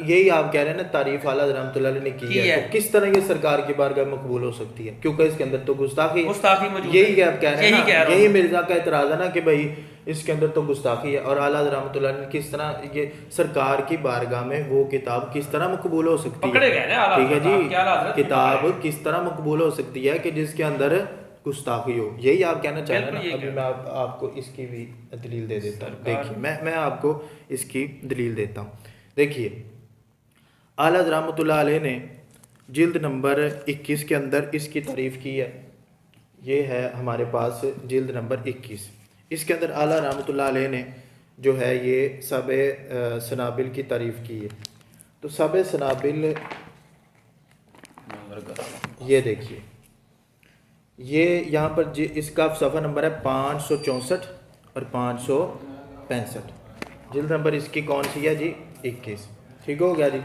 یہی آپ کہہ رہے ہیں نا تعریف اعلیٰ رحمۃ اللہ علیہ نے کی ہے، تو کس طرح یہ سرکار کی بارگاہ مقبول ہو سکتی ہے؟ کیونکہ اس کے اندر تو گستاخی موجود ہے. یہی آپ کہہ رہے ہیں نا، یہی مرزا کا اعتراض ہے نا کہ بھائی اس کے اندر تو گستاخی ہے، اور اعلیٰ رحمۃ اللہ نے کس طرح یہ سرکار کی بارگاہ میں وہ کتاب کس طرح مقبول ہو سکتی ہے؟ ٹھیک ہے جی، کتاب کس طرح مقبول ہو سکتی ہے کہ جس کے اندر گستاخی ہو، یہی آپ کہنا چاہ رہے ہیں. ابھی میں آپ کو اس کی بھی دلیل دے دیتا ہوں. دیکھیے میں آپ کو اس کی دلیل دیتا ہوں. دیکھیے اعلیٰ رحمۃ اللہ علیہ نے جلد نمبر 21 کے اندر اس کی تعریف کی ہے. یہ ہے ہمارے پاس جلد نمبر 21. اس کے اندر اعلیٰ رحمۃ اللہ علیہ نے جو ہے یہ سبع سنابل کی تعریف کی ہے. تو سبع سنابل یہ دیکھیے، یہ یہاں پر اس کا صفحہ نمبر ہے 564 اور 565. جلد نمبر اس کی کون سی ہے جی؟ 21. ٹھیک ہو گیا جی.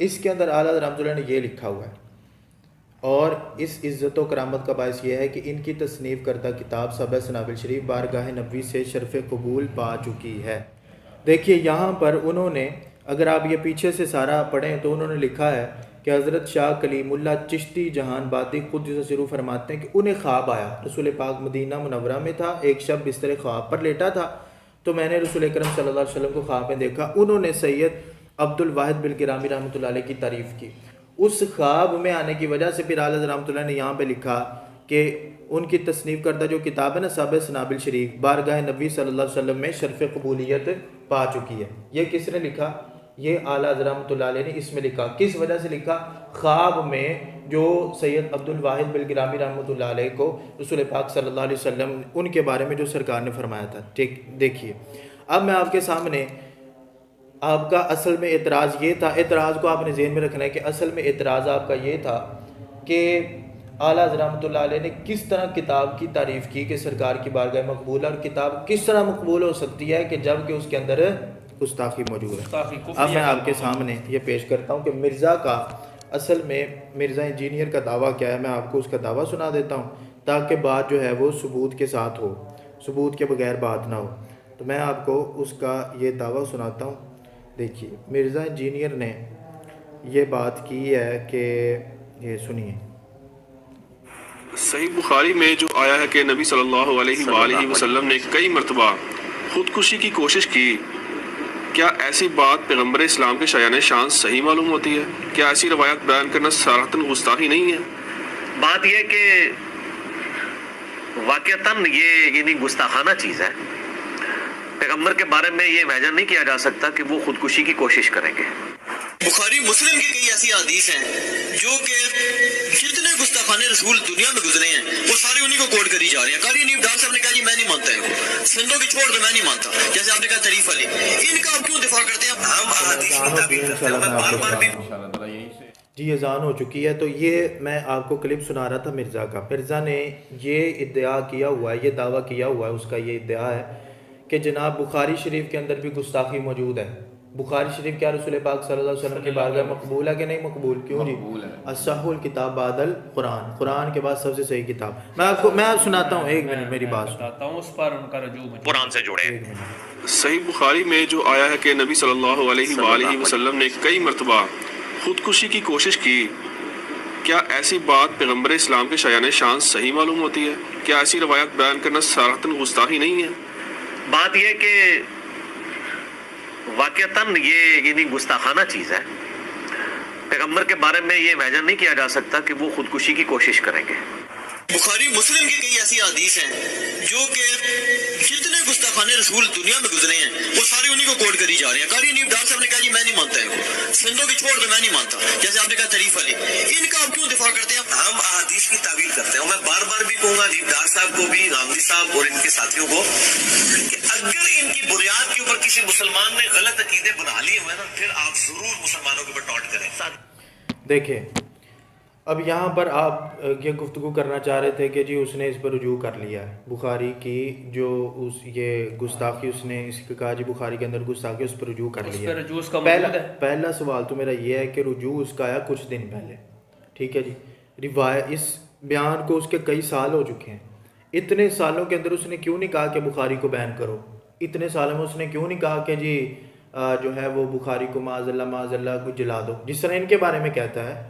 اس کے اندر اعلیٰ رحمۃ اللہ نے یہ لکھا ہوا ہے اور اس عزت و کرامت کا باعث یہ ہے کہ ان کی تصنیف کردہ کتاب سبع سنابل شریف بارگاہ نبوی سے شرف قبول پا چکی ہے۔ دیکھیے یہاں پر انہوں نے، اگر آپ یہ پیچھے سے سارا پڑھیں تو انہوں نے لکھا ہے کہ حضرت شاہ کلیم اللہ چشتی جہان بادی قدس سرو فرماتے ہیں کہ انہیں خواب آیا، رسول پاک مدینہ منورہ میں تھا، ایک شب بستر خواب پر لیٹا تھا تو میں نے رسول اکرم صلی اللہ علیہ وسلم کو خواب میں دیکھا۔ انہوں نے سید عبد الواحد بالگرامی رحمۃ اللہ علیہ کی تعریف کی۔ اس خواب میں آنے کی وجہ سے پھر اعلیٰ حضرت رحمۃ اللہ نے یہاں پہ لکھا کہ ان کی تصنیف کردہ جو کتاب ہے نا سبع سنابل شریف بارگاہ نبی صلی اللہ علیہ وسلم میں شرف قبولیت پا چکی ہے۔ یہ کس نے لکھا؟ یہ اعلیٰ حضرت رحمۃ اللہ علیہ نے اس میں لکھا۔ کس وجہ سے لکھا؟ خواب میں جو سید عبد الواحد بالگرامی رحمۃ اللہ علیہ کو رسول پاک صلی اللہ علیہ وسلم ان کے بارے میں جو سرکار نے فرمایا تھا۔ ٹھیک، دیکھیے اب میں آپ کے سامنے، آپ کا اصل میں اعتراض یہ تھا، اعتراض کو آپ نے ذہن میں رکھنا ہے کہ اصل میں اعتراض آپ کا یہ تھا کہ اعلیٰ حضرت رحمۃ اللہ علیہ نے کس طرح کتاب کی تعریف کی کہ سرکار کی بارگاہ مقبول ہے، اور کتاب کس طرح مقبول ہو سکتی ہے کہ جب کہ اس کے اندر گستاخی موجود ہے۔ اب میں آپ کے سامنے یہ پیش کرتا ہوں کہ مرزا کا اصل میں مرزا انجینئر کا دعویٰ کیا ہے۔ میں آپ کو اس کا دعویٰ سنا دیتا ہوں تاکہ بات جو ہے وہ ثبوت کے ساتھ ہو، ثبوت کے بغیر بات نہ ہو۔ تو میں آپ کو اس کا یہ دعویٰ سناتا ہوں۔ دیکھیے مرزا انجینئر نے یہ بات کی ہے کہ یہ سنیے، صحیح بخاری میں جو آیا ہے کہ نبی صلی اللہ علیہ وآلہ وسلم نے کئی مرتبہ خودکشی کی کوشش کی، کیا ایسی بات پیغمبر اسلام کے شایان شان صحیح معلوم ہوتی ہے؟ کیا ایسی روایت بیان کرنا صراحتاً گستاخی نہیں ہے؟ بات یہ کہ واقعتاً یہ یعنی گستاخانہ چیز ہے۔ پیغمبر کے بارے میں یہ امیجن نہیں کیا جا سکتا کہ وہ خودکشی کی کوشش کریں گے۔ بخاری مسلم کی کئی ایسی حدیث ہیں جو کہ جتنے گستاخانے رسول دنیا میں گزرے ہیں وہ سارے انہی کو کوٹ کری جا رہے ہیں۔ قاری نیب ڈار صاحب نے کہا جی میں نہیں مانتا ان کو، سندھوں کی چھوڑ دو میں نہیں مانتا، جیسے آپ نے کہا شریف علی، ان کا آپ کیوں دفاع کرتے ہیں؟ ہم احادیث کی تعبیر کرتے ہیں، میں بار بار بھی انشاءاللہ تعالیٰ یہیں سے جی اذان ہو چکی ہے۔ تو یہ میں آپ کو کلپ سنا رہا تھا مرزا کا۔ مرزا نے یہ ادعا کیا ہوا ہے، یہ دعویٰ کیا ہوا ہے، اس کا یہ ادعا ہے کہ جناب بخاری شریف کے اندر بھی گستاخی موجود ہے۔ بخاری شریف کیا رسول پاک صلی اللہ علیہ وسلم کی بارگاہ مقبول ہے کہ نہیں مقبول؟ کیوں جی؟ مقبول ہے۔ اصح الکتاب بعد القرآن، قرآن کے بعد سب سے صحیح کتاب۔ میں آپ سناتا ہوں، ایک منٹ میری بات بتاتا ہوں، اس پر ان کا رجوع موجود ہے۔ قرآن سے جوڑے۔ صحیح بخاری میں جو آیا ہے کہ نبی صلی اللہ علیہ وآلہ وسلم نے کئی مرتبہ خودکشی کی کوشش کی، کیا ایسی بات پیغمبر اسلام کے شایان شان صحیح معلوم ہوتی ہے؟ کیا ایسی روایت بیان کرنا صراحتاً گستاخی نہیں ہے؟ بات یہ کہ واقعتاً یہ یعنی گستاخانہ چیز ہے۔ پیغمبر کے بارے میں یہ امیجن نہیں کیا جا سکتا کہ وہ خودکشی کی کوشش کریں گے۔ بخاری مسلم کی کئی ایسی حدیث ہیں جو کہ جتنے گستاخانے رسول دنیا میں گزرے ہیں وہ سارے انہی کو کوٹ کری جا رہے ہیں۔ قاری نیب ڈار صاحب نے کہا جی میں نہیں مانتا ان کو، سندھوں کی چھوڑ دو میں نہیں مانتا، جیسے آپ نے کہا شریف علی، ان کا آپ کیوں دفاع کرتے ہیں؟ ہم احادیث کی تعبیر کرتے ہیں۔ میں بار بار بھی کہوں گا نیب ڈار صاحب کو بھی، غامدی صاحب اور ان کے ساتھیوں کو، کہ اگر ان کی بنیاد کے اوپر کسی مسلمان نے غلط عقیدے بنا لیے ہوئے نا پھر آپ ضرور مسلمانوں کے اوپر ٹاٹ کریں۔ دیکھیں اب یہاں پر آپ یہ گفتگو کرنا چاہ رہے تھے کہ جی اس نے اس پر رجوع کر لیا ہے بخاری کی، جو اس یہ گستاخی اس نے اس کا کہا جی بخاری کے اندر گستاخی، اس پر رجوع کر اس لیا پہ رجوع اس کا موجود ہے۔ پہلا سوال تو میرا یہ ہے کہ رجوع اس کا آیا کچھ دن پہلے، ٹھیک ہے جی، روایت اس بیان کو اس کے کئی سال ہو چکے ہیں۔ اتنے سالوں کے اندر اس نے کیوں نہیں کہا کہ بخاری کو بین کرو؟ اتنے سالوں میں اس نے کیوں نہیں کہا کہ جی جو ہے وہ بخاری کو معاذ اللہ کو جلا دو، جس طرح ان کے بارے میں کہتا ہے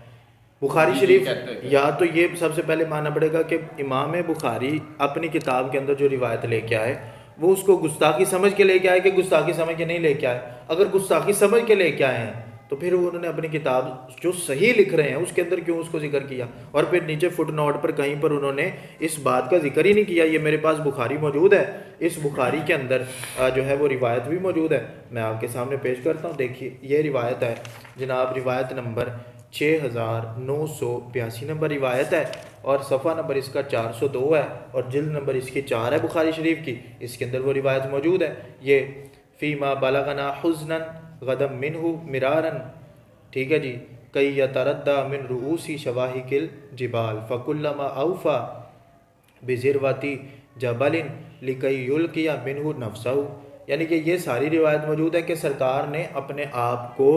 بخاری شریف؟ یا تو یہ سب سے پہلے ماننا پڑے گا کہ امام بخاری اپنی کتاب کے اندر جو روایت لے کے آئے وہ اس کو گستاخی سمجھ کے لے کے آئے کہ گستاخی سمجھ کے نہیں لے کے آئے؟ اگر گستاخی سمجھ کے لے کے آئے ہیں تو پھر انہوں نے اپنی کتاب جو صحیح لکھ رہے ہیں اس کے اندر کیوں اس کو ذکر کیا؟ اور پھر نیچے فٹ نوٹ پر کہیں پر انہوں نے اس بات کا ذکر ہی نہیں کیا۔ یہ میرے پاس بخاری موجود ہے، اس بخاری کے اندر جو ہے وہ روایت بھی موجود ہے، میں آپ کے سامنے پیش کرتا ہوں۔ دیکھیے یہ روایت ہے جناب، روایت نمبر 6982 نمبر روایت ہے، اور صفحہ نمبر اس کا 402 ہے، اور جلد نمبر اس کی 4 ہے بخاری شریف کی، اس کے اندر وہ روایت موجود ہے۔ یہ فیما بلغنا حزنا غدم منہ مرارا، ٹھیک ہے جی، کئی یتردى من رؤوسی شواہق الجبال فکلما اوفا بذروتی جبل لکی یلقی منہ نفسہ، یعنی کہ یہ ساری روایت موجود ہے کہ سرکار نے اپنے آپ کو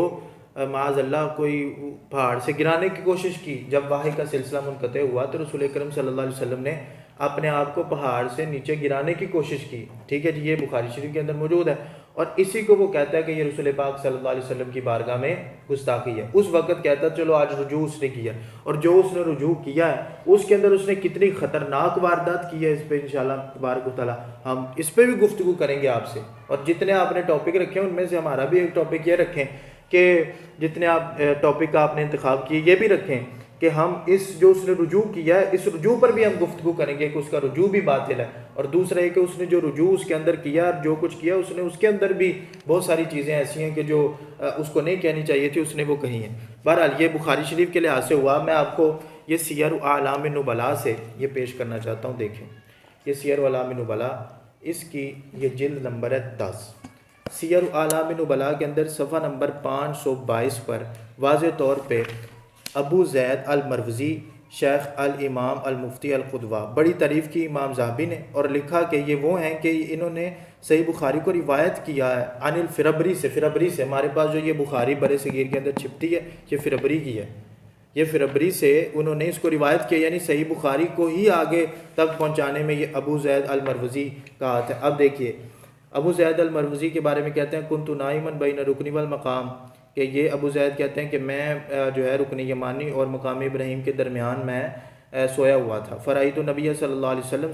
معاذ اللہ کوئی پہاڑ سے گرانے کی کوشش کی، جب وحی کا سلسلہ منقطع ہوا تو رسول اکرم صلی اللہ علیہ وسلم نے اپنے آپ کو پہاڑ سے نیچے گرانے کی کوشش کی، ٹھیک ہے جی، یہ بخاری شریف کے اندر موجود ہے، اور اسی کو وہ کہتا ہے کہ یہ رسول پاک صلی اللہ علیہ وسلم کی بارگاہ میں گستاخی ہے۔ اس وقت کہتا ہے چلو آج رجوع اس نے کیا، اور جو اس نے رجوع کیا ہے اس کے اندر اس نے کتنی خطرناک واردات کی ہے، اس پہ انشاءاللہ تبارک و تعالیٰ ہم اس پہ بھی گفتگو کریں گے آپ سے، اور جتنے آپ نے ٹاپک رکھے ہیں ان میں سے ہمارا بھی ایک ٹاپک یہ رکھیں کہ جتنے آپ ٹاپک آپ نے انتخاب کیے یہ بھی رکھیں کہ ہم اس جو اس نے رجوع کیا ہے اس رجوع پر بھی ہم گفتگو کریں گے کہ اس کا رجوع بھی باطل ہے، اور دوسرا یہ کہ اس نے جو رجوع اس کے اندر کیا جو کچھ کیا اس نے اس کے اندر بھی بہت ساری چیزیں ایسی ہیں کہ جو اس کو نہیں کہنی چاہیے تھی اس نے وہ کہی ہیں۔ بہرحال یہ بخاری شریف کے لحاظ سے ہوا، میں آپ کو یہ سیر اعلام نبلاء سے یہ پیش کرنا چاہتا ہوں، دیکھیں یہ سیر اعلام نبلاء، اس کی یہ جلد نمبر ہے 10۔ سیر اعلام نبلاء کے اندر صفحہ نمبر 522 پر واضح طور پہ ابو زید المروزی شیخ الامام المفتی القدوہ بڑی تعریف کی امام ذہبی نے، اور لکھا کہ یہ وہ ہیں کہ انہوں نے صحیح بخاری کو روایت کیا ہے عن الفربری سے، فربری سے، ہمارے پاس جو یہ بخاری برِ صغیر کے اندر چھپتی ہے یہ فربری کی ہے، یہ فربری سے انہوں نے اس کو روایت کیا، یعنی صحیح بخاری کو ہی آگے تک پہنچانے میں یہ ابو زید المروزی کا ہاتھ ہے۔ اب دیکھیے ابو زید المروزی کے بارے میں کہتے ہیں کنت نائما بین رکن والمقام، کہ یہ ابو زید کہتے ہیں کہ میں جو ہے رکن یمانی اور مقام ابراہیم کے درمیان میں سویا ہوا تھا، فرأیت نبی صلی اللہ علیہ وسلم،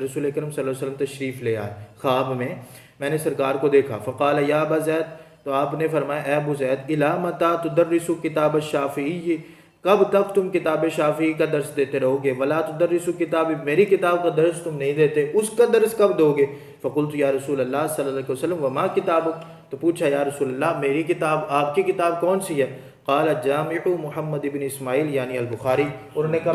رسول اکرم صلی اللہ علیہ وسلم تشریف لے آئے خواب میں نے سرکار کو دیکھا، فقال یا ابا زید، تو آپ نے فرمایا اے ابو زید، الی متی تدرس کتاب الشافعی، کب تک تم کتاب شافعی کا درس دیتے رہو گے، ولا تدرس کتاب، میری کتاب کا درس تم نہیں دیتے، اس کا درس کب دو گے؟ فقلت یا رسول اللہ صلی اللہ علیہ وسلم وما کتابک، تو پوچھا یا رسول اللہ میری کتاب، آپ کی کتاب کون سی ہے؟ قال جامع محمد بن اسماعیل یعنی البخاری، انہوں نے کہا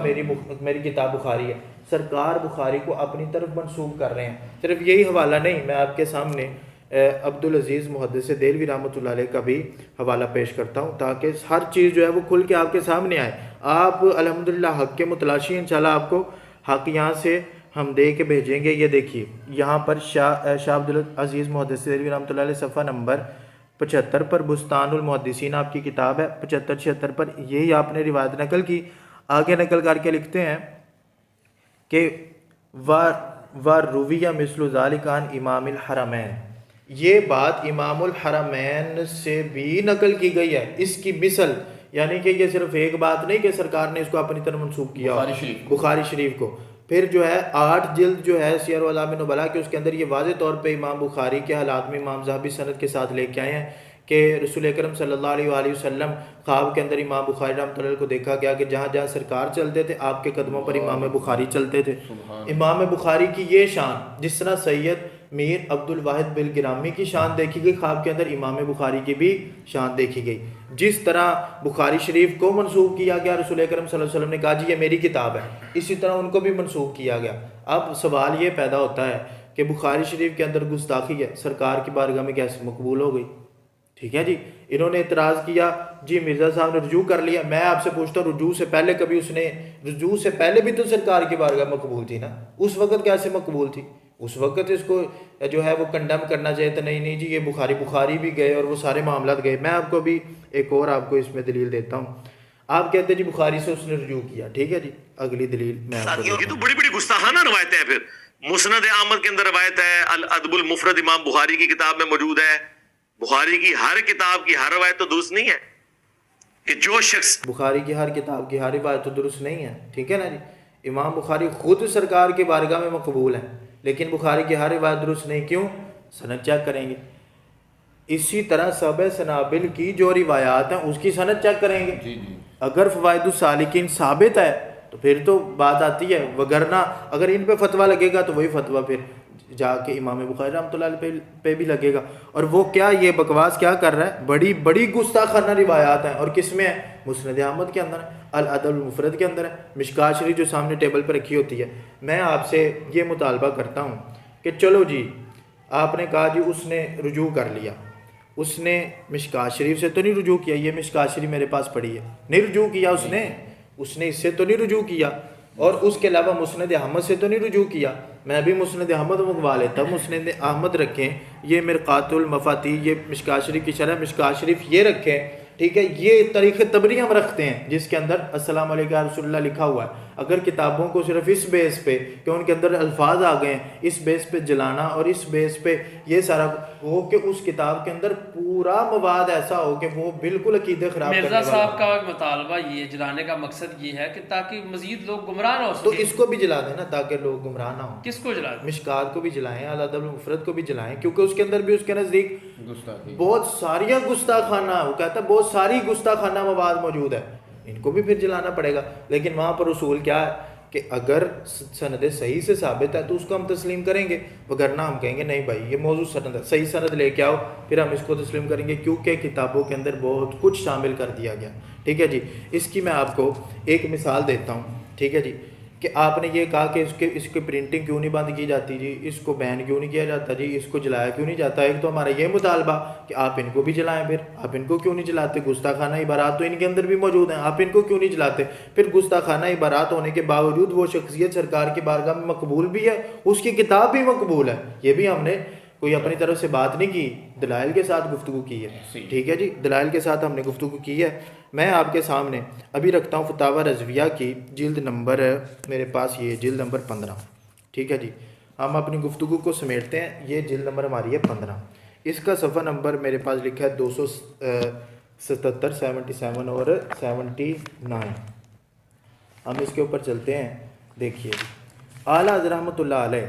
میری کتاب بخاری ہے۔ سرکار بخاری کو اپنی طرف منسوب کر رہے ہیں، صرف یہی حوالہ نہیں، میں آپ کے سامنے عبدالعزیز محدث دہلوی رحمۃ اللہ علیہ کا بھی حوالہ پیش کرتا ہوں تاکہ ہر چیز جو ہے وہ کھل کے آپ کے سامنے آئے۔ آپ الحمدللہ حق کے متلاشی ہیں، انشاءاللہ آپ کو حق یہاں سے ہم دے کے بھیجیں گے۔ یہ دیکھیے یہاں پر شاہ عبدالعزیز محدث دہلوی رحمۃ اللہ علیہ صفحہ نمبر 75 پر بستان المحدثین آپ کی کتاب ہے، 75-76 پر یہی آپ نے روایت نقل کی، آگے نقل کر کے لکھتے ہیں کہ وَرُوِيَ مِثْلُ ذَلِكَ عَنْ امام الحرمین، یہ بات امام الحرمین سے بھی نقل کی گئی ہے، اس کی مثل، یعنی کہ یہ صرف ایک بات نہیں کہ سرکار نے اس کو اپنی طرف منسوخ کیا بخاری شریف کو، پھر جو ہے 8 جلد جو ہے سیر اعلام نبلاء کے، اس کے اندر یہ واضح طور پہ امام بخاری کے حالات میں امام ذہبی سند کے ساتھ لے کے آئے ہیں کہ رسول اکرم صلی اللہ علیہ وآلہ وسلم خواب کے اندر امام بخاری رحمۃ اللہ علیہ کو دیکھا گیا کہ جہاں جہاں سرکار چلتے تھے آپ کے قدموں پر امام بخاری چلتے تھے۔ امام بخاری کی یہ شان، جس طرح سید میر عبد الواحد بالگرامی کی شان دیکھی گئی، خواب کے اندر امام بخاری کی بھی شان دیکھی گئی۔ جس طرح بخاری شریف کو منسوخ کیا گیا، رسول اکرم صلی اللہ علیہ وسلم نے کہا جی یہ میری کتاب ہے، اسی طرح ان کو بھی منسوخ کیا گیا۔ اب سوال یہ پیدا ہوتا ہے کہ بخاری شریف کے اندر گستاخی ہے، سرکار کی بارگاہ میں کیسے مقبول ہو گئی؟ ٹھیک ہے جی، انہوں نے اعتراض کیا جی مرزا صاحب نے رجوع کر لیا، میں آپ سے پوچھتا ہوں رجوع سے پہلے کبھی اس نے، رجوع سے پہلے بھی تو سرکار کی بارگاہ مقبول تھی نا، اس وقت کیسے مقبول تھی؟ اس وقت اس کو جو ہے وہ کنڈم کرنا چاہیے تھا، نہیں جی یہ بخاری بھی گئے اور وہ سارے معاملات گئے۔ میں آپ کو بھی ایک اور آپ کو اس میں دلیل دیتا ہوں، آپ کہتے ہیں جی بخاری سے اس نے رجوع کیا، ٹھیک ہے جی، اگلی دلیل میں آپ کو یہ تو بڑی بڑی گستاخانہ روایتیں ہیں۔ پھر مسند احمد کے اندر روایت ہے، الادب المفرد امام بخاری کی کتاب میں موجود ہے، بخاری کی ہر کتاب کی ہر روایت تو درست نہیں ہے کہ جو شخص بخاری کی ہر کتاب کی ہر روایت تو درست نہیں ہے، ٹھیک ہے نا جی، امام بخاری خود سرکار کی بارگاہ میں مقبول ہیں لیکن بخاری کی ہر روایت درست نہیں، کیوں؟ سند چیک کریں گے۔ اسی طرح سبع سنابل کی جو روایات ہیں اس کی سند چیک کریں گے، اگر فوائد السالکین ثابت ہے تو پھر تو بات آتی ہے، وگرنہ اگر ان پہ فتویٰ لگے گا تو وہی فتویٰ پھر جا کے امام بخاری رحمۃ اللہ علیہ پہ بھی لگے گا، اور وہ کیا یہ بکواس کیا کر رہا ہے، بڑی بڑی گستاخانہ روایات ہیں، اور کس میں ہے؟ مسند احمد کے اندر ہے، الادب المفرد کے اندر ہے، مشکات شریف جو سامنے ٹیبل پہ رکھی ہوتی ہے۔ میں آپ سے یہ مطالبہ کرتا ہوں کہ چلو جی آپ نے کہا جی اس نے رجوع کر لیا، اس نے مشکات شریف سے تو نہیں رجوع کیا، یہ مشکات شریف میرے پاس پڑی ہے، نہیں رجوع کیا اس نے اس سے تو نہیں رجوع کیا، اور اس کے علاوہ مسند احمد سے تو نہیں رجوع کیا، میں بھی مسند احمد منگوا لیتا. مسند احمد رکھیں, یہ مرقات المفاتیح, یہ مشکوٰۃ شریف کی شرح مشکوٰۃ شریف یہ رکھیں, ٹھیک ہے. یہ تاریخ طبری ہم رکھتے ہیں جس کے اندر السلام علیکم یا رسول اللہ لکھا ہوا ہے. اگر کتابوں کو صرف اس بیس پہ کہ ان کے اندر الفاظ آ گئے ہیں, اس بیس پہ جلانا اور اس بیس پہ یہ سارا ہو کہ اس کتاب کے اندر پورا مواد ایسا ہو کہ وہ بالکل عقیدے خراب کرنے والا. مرزا صاحب کا مطالبہ یہ جلانے کا مقصد یہ ہے کہ تاکہ مزید لوگ گمراہ نہ ہو تو سکیں. اس کو بھی جلا دیں نا تاکہ لوگ گمراہ نہ ہوں. کس کو جلا دیں؟ مشکات کو بھی جلائیں, الادب المفرد کو بھی جلائیں, کیونکہ اس کے اندر بھی اس کے نزدیک بہت ساری گستاخانہ, وہ کہتا ہے بہت ساری گستاخانہ مواد موجود ہے, ان کو بھی پھر جلانا پڑے گا. لیکن وہاں پر اصول کیا ہے کہ اگر سند صحیح سے ثابت ہے تو اس کو ہم تسلیم کریں گے, وگرنہ ہم کہیں گے نہیں بھائی یہ موضوع سند ہے, صحیح سند لے کے آؤ, پھر ہم اس کو تسلیم کریں گے, کیونکہ کتابوں کے اندر بہت کچھ شامل کر دیا گیا. ٹھیک ہے جی. اس کی میں آپ کو ایک مثال دیتا ہوں. ٹھیک ہے جی, کہ آپ نے یہ کہا کہ اس کی پرنٹنگ کیوں نہیں بند کی جاتی جی, اس کو بین کیوں نہیں کیا جاتا جی, اس کو جلایا کیوں نہیں جاتا. ایک تو ہمارا یہ مطالبہ کہ آپ ان کو بھی جلائیں, پھر آپ ان کو کیوں نہیں جلاتے. گستاخانہ عبارات تو ان کے اندر بھی موجود ہیں, آپ ان کو کیوں نہیں جلاتے. پھر گستاخانہ عبارات ہونے کے باوجود وہ شخصیت سرکار کی بارگاہ میں مقبول بھی ہے, اس کی کتاب بھی مقبول ہے. یہ بھی ہم نے کوئی اپنی طرف سے بات نہیں کی, دلائل کے ساتھ گفتگو کی ہے. ٹھیک ہے جی, دلائل کے ساتھ ہم نے گفتگو کی ہے. میں آپ کے سامنے ابھی رکھتا ہوں فتاوی رضویہ کی جلد نمبر, میرے پاس یہ جلد نمبر 15. ٹھیک ہے جی, ہم اپنی گفتگو کو سمیٹتے ہیں. یہ جلد نمبر ہماری ہے 15. اس کا صفحہ نمبر میرے پاس لکھا ہے 277, 77 اور 79. ہم اس کے اوپر چلتے ہیں. دیکھیے اعلیٰ حضرت رحمۃ اللہ علیہ,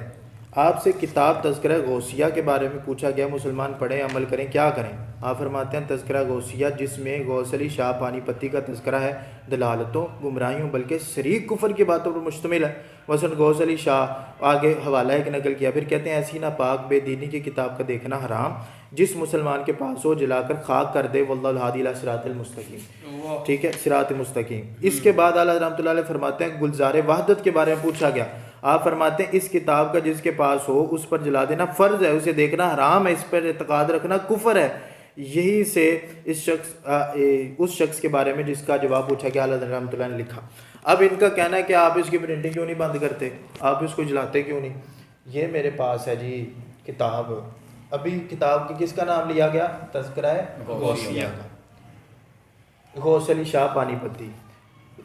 آپ سے کتاب تذکرہ غوثیہ کے بارے میں پوچھا گیا, مسلمان پڑھیں عمل کریں کیا کریں. آپ فرماتے ہیں تذکرہ غوثیہ جس میں غوث علی شاہ پانی پتی کا تذکرہ ہے, دلالتوں گمراہیوں بلکہ شریک کفر کی باتوں پر مشتمل ہے. مثلا غوث علی شاہ آگے حوالہ ایک نقل کیا, پھر کہتے ہیں ایسی ناپاک بے دینی کی کتاب کا دیکھنا حرام, جس مسلمان کے پاس ہو جلا کر خاک کر دے, واللہ الہادی الی صراط المستقیم. ٹھیک ہے, صراط مستقیم. اس کے بعد اعلیٰ رحمۃ اللہ علیہ فرماتے ہیں گلزار وحدت کے بارے میں پوچھا گیا. آپ فرماتے ہیں اس کتاب کا جس کے پاس ہو اس پر جلا دینا فرض ہے, اسے دیکھنا حرام ہے, اس پر اعتقاد رکھنا کفر ہے. یہی سے اس شخص کے بارے میں جس کا جواب پوچھا گیا اعلیٰ رحمۃ اللہ نے لکھا. اب ان کا کہنا ہے کہ آپ اس کی پرنٹنگ کیوں نہیں بند کرتے, آپ اس کو جلاتے کیوں نہیں. یہ میرے پاس ہے جی کتاب, ابھی کتاب کی کس کا نام لیا گیا, تذکرہ غوثیہ کا, غوث علی شاہ پانی پتی,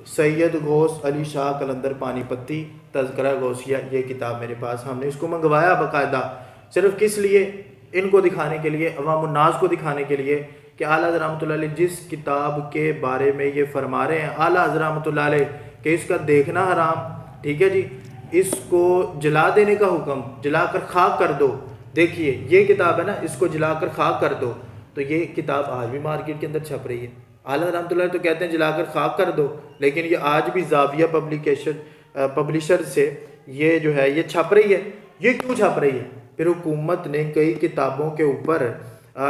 سید غوث علی شاہ قلندر پانی پتی, تذکرہ غوثیہ. یہ کتاب میرے پاس, ہم نے اس کو منگوایا باقاعدہ, صرف کس لیے, ان کو دکھانے کے لیے, عوام الناس کو دکھانے کے لیے کہ اعلیٰ حضرت رحمۃ اللہ علیہ جس کتاب کے بارے میں یہ فرما رہے ہیں اعلیٰ حضرت رحمۃ اللہ علیہ کہ اس کا دیکھنا حرام. ٹھیک ہے جی, اس کو جلا دینے کا حکم, جلا کر خاک کر دو. دیکھیے یہ کتاب ہے نا, اس کو جلا کر خاک کر دو, تو یہ کتاب آج بھی مارکیٹ کے اندر چھپ رہی ہے. اعلیٰ رحمۃ اللہ تو کہتے ہیں جلا کر خاک کر دو, لیکن یہ آج بھی زاویہ پبلیشر سے یہ جو ہے یہ چھپ رہی ہے. یہ کیوں چھپ رہی ہے, پھر حکومت نے کئی کتابوں کے اوپر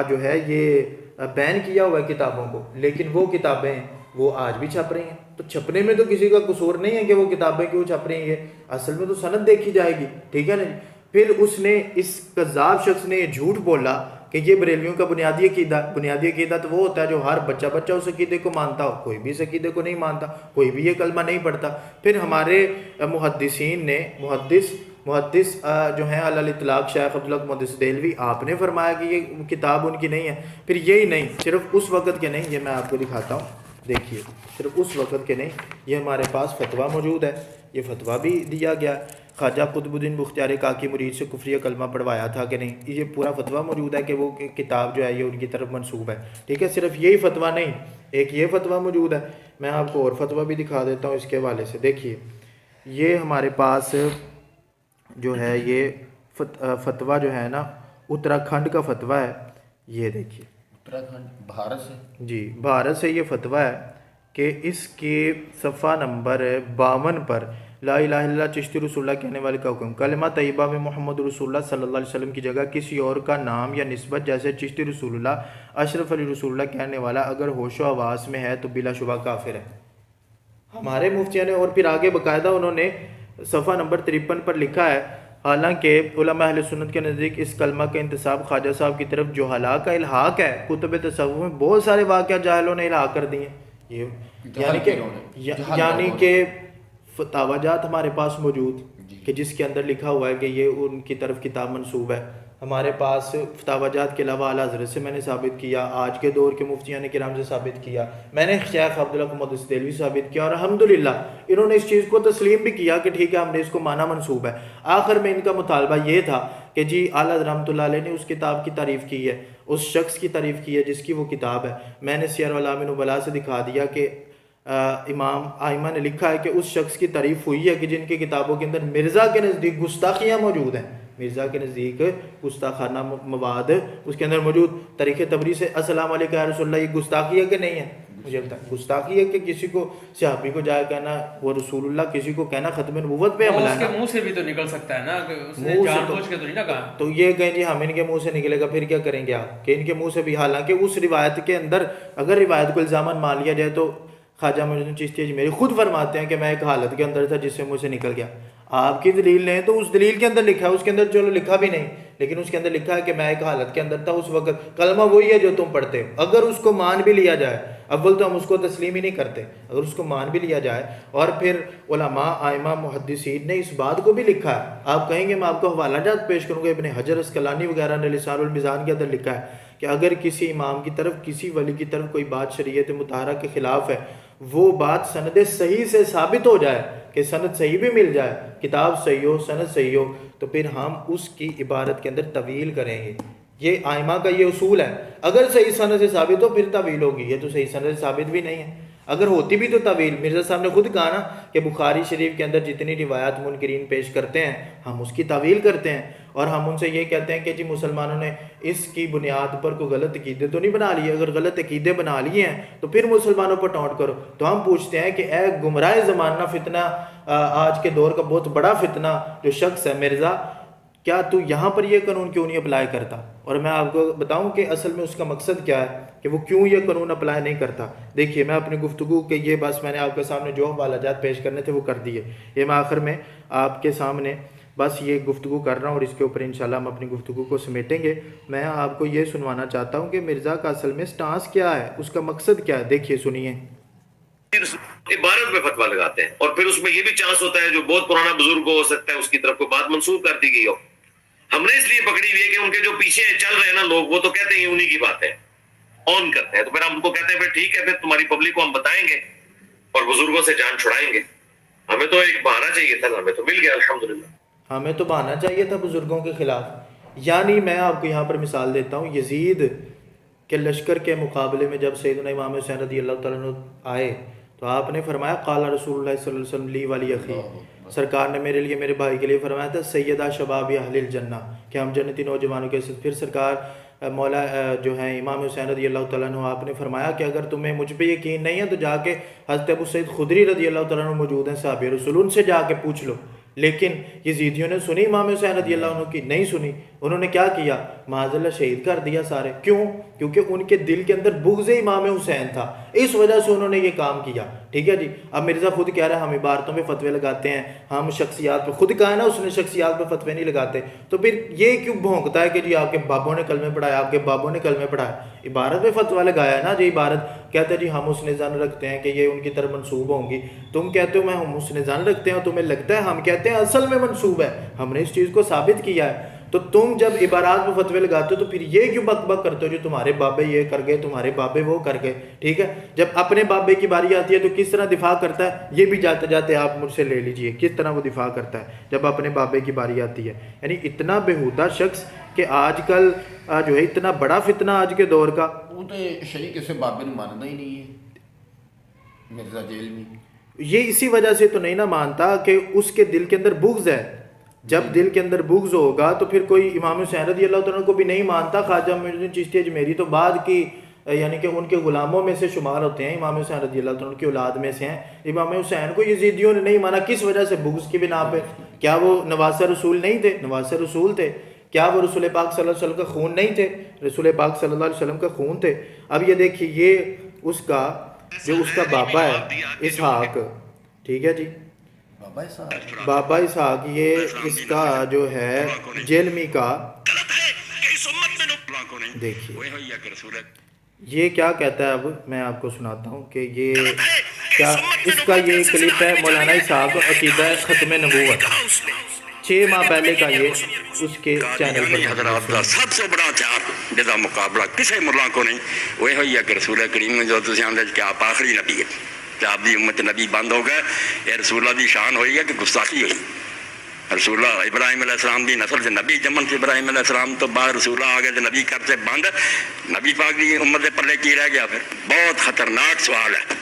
جو ہے یہ بین کیا ہوا ہے کتابوں کو, لیکن وہ کتابیں وہ آج بھی چھپ رہی ہیں. تو چھپنے میں تو کسی کا قصور نہیں ہے کہ وہ کتابیں کیوں چھپ رہی ہیں, اصل میں تو سند دیکھی جائے گی. ٹھیک ہے نا. پھر اس نے, اس کذاب شخص نے یہ جھوٹ بولا کہ یہ بریلویوں کا بنیادی عقیدہ. بنیادی عقیدہ تو وہ ہوتا ہے جو ہر بچہ اس عقیدے کو مانتا ہو, کوئی بھی اس عقیدے کو نہیں مانتا, کوئی بھی یہ کلمہ نہیں پڑھتا. پھر ہمارے محدثین نے, محدث جو ہیں علی الاطلاق شیخ عبدالحق محدث دہلوی, آپ نے فرمایا کہ یہ کتاب ان کی نہیں ہے. پھر یہی نہیں, صرف اس وقت کے نہیں, یہ میں آپ کو دکھاتا ہوں. دیکھیے صرف اس وقت کے نہیں, یہ ہمارے پاس فتویٰ موجود ہے. یہ فتویٰ بھی دیا گیا, خواجہ قطب الدین بختیار کاکی مرید سے کفریہ کلمہ پڑھوایا تھا کہ نہیں, یہ پورا فتویٰ موجود ہے کہ وہ کتاب جو ہے یہ ان کی طرف منسوب ہے. ٹھیک ہے, صرف یہی فتویٰ نہیں, ایک یہ فتویٰ موجود ہے. میں آپ کو اور فتویٰ بھی دکھا دیتا ہوں اس کے حوالے سے. دیکھیے یہ ہمارے پاس جو ہے یہ فتویٰ جو ہے نا اتراکھنڈ کا فتویٰ ہے. یہ دیکھیے اتراکھنڈ بھارت سے, جی بھارت سے یہ فتویٰ ہے کہ اس کے صفحہ نمبر 52 پر لا الہ الا اللہ چشتی رسول اللہ کہنے والے کا حکم. کلمہ طیبہ میں محمد رسول اللہ صلی اللہ علیہ وسلم کی جگہ کسی اور کا نام یا نسبت جیسے چشتی رسول اللہ, اشرف علی رسول اللہ کہنے والا اگر ہوش و حواس میں ہے تو بلا شبہ کافر ہے. ہمارے مفتیوں نے, اور پھر آگے باقاعدہ انہوں نے صفحہ نمبر 53 پر لکھا ہے, حالانکہ علماء اہل سنت کے نزدیک اس کلمہ کا انتساب خواجہ صاحب کی طرف جو جہلا کا الحاق ہے. کتب تصوف میں بہت سارے واقعات جاہلوں نے الحاق کر دیے. یہ یعنی کہ فتاوی جات ہمارے پاس موجود, کہ جس کے اندر لکھا ہوا ہے کہ یہ ان کی طرف کتاب منسوب ہے. ہمارے پاس فتاوی جات کے علاوہ اعلیٰ حضرت سے میں نے ثابت کیا، آج کے دور کے مفتیان کرام سے ثابت کیا، میں نے شیخ عبداللہ محدث دہلوی سے ثابت کیا، اور الحمدللہ انہوں نے اس چیز کو تسلیم بھی کیا کہ ٹھیک ہے ہم نے اس کو مانا منسوب ہے. آخر میں ان کا مطالبہ یہ تھا کہ جی اعلیٰ رحمۃ اللہ علیہ نے اس کتاب کی تعریف کی ہے، اس شخص کی تعریف کی ہے جس کی وہ کتاب ہے. میں نے سیر اعلام نبلاء سے دکھا دیا کہ امام آئمہ نے لکھا ہے کہ اس شخص کی تعریف ہوئی ہے کہ جن کی کتابوں کے اندر مرزا کے نزدیک گستاخیاں موجود ہیں، مرزا کے نزدیک گستاخانہ مواد اس کے اندر موجود. تاریخ تبری سے السلام علیکم یا رسول اللہ، یہ گستاخی ہے کہ نہیں ہے؟ مجھے بتا، گستاخی ہے کہ کسی کو صحابی کو جائے کہنا وہ رسول اللہ، کسی کو کہنا ختم نبوت پہ حملہ ہے. اس کے منہ سے بھی تو نکل سکتا ہے نا، کہ اس نے جان بوجھ کے تو نہیں نا کہا. تو یہ کہیں جی ہم ان کے منہ سے نکلے گا، پھر کیا کریں گے آپ کہ ان کے منہ سے بھی، حالانکہ اس روایت کے اندر اگر روایت کو الزاماً مان لیا جائے تو خواجہ معین الدین چشتی اجمیری خود فرماتے ہیں کہ میں ایک حالت کے اندر تھا جس سے منہ سے نکل گیا. آپ کی دلیل لیں تو اس دلیل کے اندر لکھا ہے، اس کے اندر چلو لکھا بھی نہیں لیکن اس کے اندر لکھا ہے کہ میں ایک حالت کے اندر تھا اس وقت. کلمہ وہی ہے جو تم پڑھتے ہو. اگر اس کو مان بھی لیا جائے، اول تو ہم اس کو تسلیم ہی نہیں کرتے، اگر اس کو مان بھی لیا جائے اور پھر علماء آئمہ محدثین نے اس بات کو بھی لکھا ہے، آپ کہیں گے میں آپ کو حوالہ جات پیش کروں گا، ابن حجر اسقلانی وغیرہ نے لسان المیزان کے اندر لکھا ہے کہ اگر کسی امام کی طرف، کسی ولی کی طرف کوئی بات شریعت مطہرہ کے خلاف ہے، وہ بات سند صحیح سے ثابت ہو جائے کہ سند صحیح بھی مل جائے، کتاب صحیح ہو، سند صحیح ہو، تو پھر ہم اس کی عبارت کے اندر طویل کریں گے. یہ آئمہ کا یہ اصول ہے. اگر صحیح سند سے ثابت ہو پھر طویل ہوگی. یہ تو صحیح سند سے ثابت بھی نہیں ہے، اگر ہوتی بھی تو طویل. مرزا صاحب نے خود کہا نا کہ بخاری شریف کے اندر جتنی روایات منکرین پیش کرتے ہیں ہم اس کی طویل کرتے ہیں، اور ہم ان سے یہ کہتے ہیں کہ جی مسلمانوں نے اس کی بنیاد پر کوئی غلط عقیدے تو نہیں بنا لیے. اگر غلط عقیدے بنا لیے ہیں تو پھر مسلمانوں پر ٹونٹ کرو. تو ہم پوچھتے ہیں کہ اے گمراہ زمانہ فتنہ، آج کے دور کا بہت بڑا فتنہ جو شخص ہے مرزا، کیا تو یہاں پر یہ قانون کیوں نہیں اپلائی کرتا؟ اور میں آپ کو بتاؤں کہ اصل میں اس کا مقصد کیا ہے کہ وہ کیوں یہ قانون اپلائی نہیں کرتا. دیکھیے میں اپنی گفتگو کے یہ بس میں نے آپ کے سامنے جو حوالہ جات پیش کرنے تھے وہ کر دیے. یہ میں آخر میں آپ کے سامنے بس یہ گفتگو کر رہا ہوں اور اس کے اوپر انشاءاللہ ہم اپنی گفتگو کو سمیٹیں گے. میں آپ کو یہ سنوانا چاہتا ہوں کہ مرزا کا اصل میں سٹانس کیا ہے، اس کا مقصد کیا ہے. دیکھیے سنیے. عبارت میں فتویٰ لگاتے ہیں اور پھر اس میں یہ بھی چانس ہوتا ہے جو بہت پرانا بزرگ ہو سکتا ہے اس کی طرف کوئی بات منسوخ کر دی گئی ہو. ہم نے اس لیے پکڑی ہوئی ہے کہ ان کے جو پیچھے چل رہے ہیں نا لوگ، وہ تو کہتے ہیں انہی کی بات ہے، آن کرتے ہیں. تو پھر ہم ان کو کہتے ہیں پھر ٹھیک ہے، پھر تمہاری پبلک کو ہم بتائیں گے اور بزرگوں سے جان چھڑائیں گے. ہمیں تو ایک بہانہ چاہیے تھا، ہمیں تو مل گیا الحمدللہ. ہمیں تو بہانہ چاہیے تھا بزرگوں کے خلاف. یعنی میں آپ کو یہاں پر مثال دیتا ہوں. یزید کے لشکر کے مقابلے میں جب سیدنا امام حسین رضی اللہ تعالیٰ عنہ آئے تو آپ نے فرمایا قال رسول اللہ صلی اللہ علیہ وسلم لی ولی اخی، سرکار نے میرے لیے، میرے بھائی کے لیے فرمایا تھا سیدہ شباب اہل الجنہ، کہ ہم جنتی نوجوانوں کے ساتھ. پھر سرکار مولا جو ہیں امام حسین رضی اللہ تعالیٰ عنہ، آپ نے فرمایا کہ اگر تمہیں مجھ پہ یقین نہیں ہے تو جا کے حضرت ابو سعید خدری رضی اللہ تعالیٰ عنہ موجود ہیں صحابی رسول، ان سے جا کے پوچھ لو. لیکن یزیدیوں نے سنی امام حسین رضی اللہ عنہ کی؟ نہیں سنی. انہوں نے کیا کیا؟ معاذ اللہ شہید کر دیا سارے. کیوں؟ کیونکہ ان کے دل کے اندر بغض امام حسین تھا، اس وجہ سے انہوں نے یہ کام کیا. ٹھیک ہے جی. اب مرزا خود کہہ رہا ہے ہم عبارتوں پہ فتوے لگاتے ہیں، ہم شخصیات پہ، خود کہا ہے نا اس نے شخصیات پہ فتوے نہیں لگاتے. تو پھر یہ کیوں بھونکتا ہے کہ جی آپ کے بابوں نے کلمے پڑھائے، آپ کے بابوں نے کلمے پڑھائے؟ عبارت پہ فتویٰ لگایا ہے نا جی. عبارت کہتے ہیں جی ہم حسن ظن رکھتے ہیں کہ یہ ان کی طرف منسوب ہوں گی. تم کہتے ہو میں ہم حسن ظن رکھتے ہیں، تمہیں لگتا ہے ہم کہتے ہیں اصل میں منسوب ہے. ہم نے اس چیز کو ثابت کیا ہے. تو تم جب عبارات میں فتوے لگاتے ہو تو پھر یہ کیوں بک بک کرتے ہو جو تمہارے بابے یہ کر گئے، تمہارے بابے وہ کر گئے؟ ٹھیک ہے. جب اپنے بابے کی باری آتی ہے تو کس طرح دفاع کرتا ہے، یہ بھی جاتے جاتے آپ مجھ سے لے لیجئے کس طرح وہ دفاع کرتا ہے جب اپنے بابے کی باری آتی ہے. یعنی اتنا بےہودہ شخص کہ آج کل جو ہے اتنا بڑا فتنہ آج کے دور کا، وہ تو شریک کسی بابے نے ماننا ہی نہیں ہے مرزا جیل میں. یہ اسی وجہ سے تو نہیں نہ مانتا کہ اس کے دل کے اندر بغض ہے. جب دل کے اندر بغض ہوگا تو پھر کوئی امام حسین رضی اللہ تعالیٰ کو بھی نہیں مانتا. خواجہ معین الدین چشتی اجمیری تو بعد کی یعنی کہ ان کے غلاموں میں سے شمار ہوتے ہیں، امام حسین رضی اللہ تعالیٰ کی اولاد میں سے ہیں. امام حسین کو یزیدیوں نے نہیں مانا، کس وجہ سے؟ بغض کی بنا پہ. کیا وہ نواسہ رسول نہیں تھے؟ نواسہ رسول تھے. کیا وہ رسول پاک صلی اللہ علیہ وسلم کا خون نہیں تھے؟ رسول پاک صلی اللہ علیہ وسلم کا خون تھے. اب یہ دیکھیے یہ اس کا جو اس کا بابا ہے اسحاق، ٹھیک ہے جی، بابا اسحاق، یہ اس کا جو ہے جیلمی کا، دیکھیے یہ کیا کہتا ہے. اب میں آپ کو سناتا ہوں کہ یہ کیا اس کا یہ کلپ ہے مولانا اسحاق عقیدہ ختم نبوت، 6 ماہ پہلے کا، یہ اس کے چینل پر حضرات کا سب سے بڑا ہتھیار جدا مقابلہ کسی ملا کو نہیں، وہ ہوئی ہے کہ رسول کریم جو تسی آندے کہ آپ آخری نبی ہے، کہ آپ دی امت نبی بند ہو گئے، یہ رسول اللہ دی شان ہوئی ہے کہ گستاخی ہوئی۔ رسول اللہ ابراہیم علیہ السلام دی نسل سے نبی جمن سے ابراہیم علیہ السلام تو بعد رسول اللہ آگے نبی کر سے بند، نبی پاک دی امت دے پلے کی رہ گیا؟ پھر بہت خطرناک سوال ہے،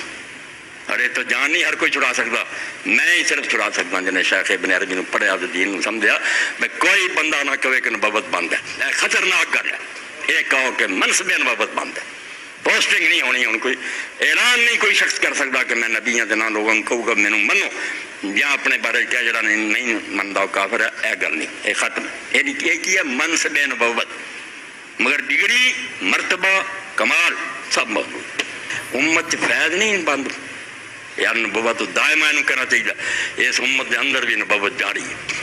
ارے تو جان نہیں ہر کوئی چھڑا سکتا، میں ہی صرف چھڑا سکتا جنہیں شیخ ابن عربی نے پڑھیا تو دین سمجھا، میں کوئی بندہ نہ کہے کہ نبوت بند ہے، خطرناک گل ہے، ایک کہو کہ منصب نبوت بند ہے، پوسٹنگ نہیں ہونی، ان کوئی اعلان نہیں کوئی شخص کر سکتا کہ میں نبی ہوں نہ لوگوں کو کہوں گا مینوں منو، یا اپنے بارے کیا جڑا نہیں منتا کافر ہے، اے گل نہیں، اے ختم، یہ کی ہے منصب نبوت، مگر ڈگری مرتبہ کمال سب موجود، امت فیض نہیں بند، یار نبوت دائما انہوں کہنا چاہیے، اس امت کے اندر بھی نبوت جاری ہے،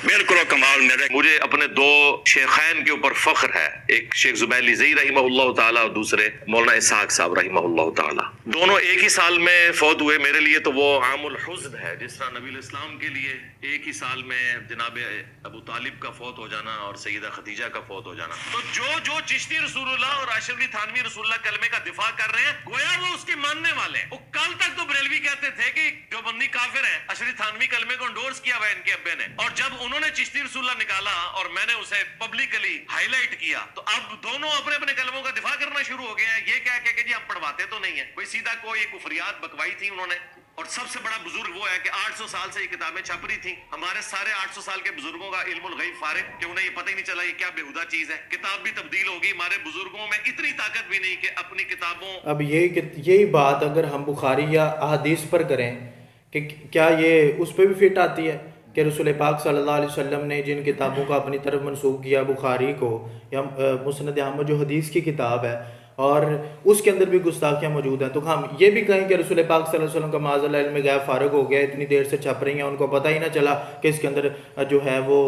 بالکل کمال میرے۔ مجھے اپنے 2 شیخین کے اوپر فخر ہے، ایک شیخ زبیر لزئی رحمہ اللہ تعالیٰ اور دوسرے مولانا اسحاق صاحب رحمہ اللہ تعالیٰ، دونوں ایک ہی سال میں فوت ہوئے۔ میرے لیے تو وہ عام الحزن ہے، جس طرح نبی الاسلام کے لیے ایک ہی سال میں جناب ابو طالب کا فوت ہو جانا اور سیدہ خدیجہ کا فوت ہو جانا، تو جو چشتی رسول اللہ اور اشرفی تھانوی رسول اللہ کلمے کا دفاع کر رہے ہیں، گویا وہ اس کے ماننے والے ہیں۔ وہ کل تک تو بریلوی کہتے تھے کہ جو بندی کافر ہیں، اشرفی تھانوی کلمے کو انڈورس کیا ہوا ہے ان کے ابے نے، اور جب انہوں نے چشتی رسول اللہ نکالا اور میں نے اسے پبلکلی ہائی لائٹ کیا، تو اب دونوں اپنے اپنے کلموں کا دفاع کرنا شروع ہو گئے ہیں، یہ کہہ کہ جی ہم پڑھواتے تو نہیں ہیں، کوئی سیدھا کوئی کفریات بکوائی تھی انہوں نے۔ اور سب سے بڑا بزرگ وہ ہے کہ 800 سال سے یہ کتابیں چھپ رہی تھیں، ہمارے سارے 800 سال کے بزرگوں کا علم الغیب فارغ کہ انہیں یہ پتہ ہی نہیں چلا یہ کیا بیہودہ چیز ہے، کتاب بھی تبدیل ہوگی، ہمارے بزرگوں میں اتنی طاقت بھی نہیں کہ اپنی کتابوں۔ اب یہی بات اگر ہم بخاری یا احادیث پر کریں کہ کیا یہ اس پہ بھی فٹ آتی ہے کہ رسول پاک صلی اللہ علیہ وسلم نے جن کتابوں کو اپنی طرف منسوخ کیا، بخاری کو یا مسند احمد جو حدیث کی کتاب ہے، اور اس کے اندر بھی گستاخیاں موجود ہیں، تو ہم یہ بھی کہیں کہ رسول پاک صلی اللہ علیہ وسلم کا معاذ اللہ علم غیب فارغ ہو گیا، اتنی دیر سے چھپ رہی ہیں، ان کو پتہ ہی نہ چلا کہ اس کے اندر جو ہے وہ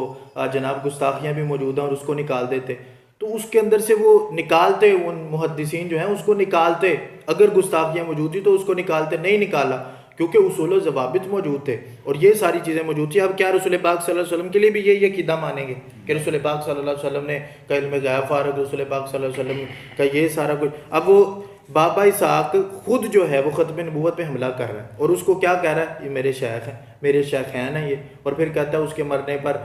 جناب گستاخیاں بھی موجود ہیں، اور اس کو نکال دیتے، تو اس کے اندر سے وہ نکالتے، ان محدثین جو ہیں اس کو نکالتے، اگر گستاخیاں موجود تھی تو اس کو نکالتے، نہیں نکالا کیونکہ اصول و ضوابط موجود تھے اور یہ ساری چیزیں موجود تھیں۔ اب کیا رسول پاک صلی اللہ علیہ وسلم کے لیے بھی یہ عقیدہ مانیں گے کہ رسول پاک صلی اللہ علیہ وسلم نے کا علم غیب فارغ، رسول پاک صلی اللہ علیہ وسلم کا یہ سارا کچھ؟ اب وہ بابا اسحاق خود جو ہے وہ ختم نبوت پہ حملہ کر رہا ہے، اور اس کو کیا کہہ رہا ہے؟ یہ میرے شیخ ہیں، میرے شیخین ہیں یہ، اور پھر کہتا ہے اس کے مرنے پر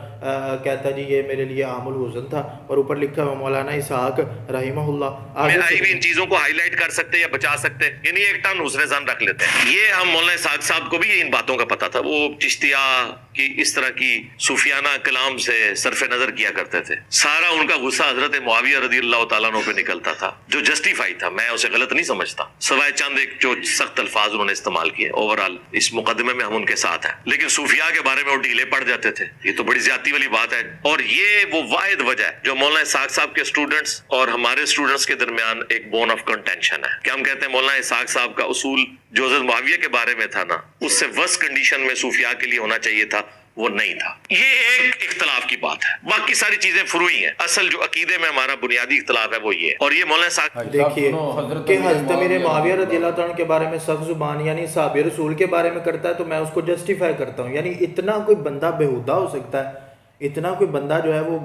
کہتا ہے جی یہ میرے لیے عام الحزن تھا، اور اوپر لکھا ہوا مولانا اسحاق رحمہ اللہ۔ میں آئی بھی ان چیزوں کو ہائی لائٹ کر سکتے یا بچا سکتے، یعنی ایک ٹن حسن ظن رکھ لیتے ہیں۔ یہ ہم مولانا اسحاق صاحب کو بھی ان باتوں کا پتہ تھا، وہ چشتیہ کی اس طرح کی صوفیانہ کلام سے صرف نظر کیا کرتے تھے، سارا ان کا غصہ حضرت معاویہ رضی اللہ تعالیٰ عنہ پہ نکلتا تھا، جو جسٹیفائی تھا، میں اسے غلط نہیں سمجھتا، سوائے چند ایک جو سخت الفاظ انہوں نے استعمال کیے۔ اوورآل اس مقدمے میں ہم ان کے ساتھ ہیں، لیکن صوفیاء کے بارے میں وہ ڈھیلے پڑ جاتے تھے، یہ تو بڑی زیادتی والی بات ہے۔ اور یہ وہ واحد وجہ ہے جو مولانا اسحاق صاحب کے اسٹوڈنٹس اور ہمارے اسٹوڈنٹس کے درمیان ایک بون آف کنٹینشن ہے کہ ہم کہتے ہیں مولانا اسحاق صاحب کا اصول جو حضرت معاویہ کے بارے میں تھا نا، اس سے ورس کنڈیشن میں صوفیاء کے لیے ہونا چاہیے تھا، وہ نہیں تھا۔ یہ ایک اختلاف کی بات ہے، باقی ساری چیزیں فروعی ہیں، اصل جو عقیدے میں ہمارا بنیادی اختلاف ہے وہ یہ ہے۔ اور یہ مولانا اسحاق دیکھیے کہ حضرت امیر معاویہ رضی اللہ عنہ کے بارے میں سخت زبان یعنی صحابہ رسول کے بارے میں کرتا ہے تو میں اس کو جسٹیفائی کرتا ہوں، یعنی اتنا کوئی بندہ بےہودہ ہو سکتا ہے، اتنا کوئی بندہ جو ہے وہ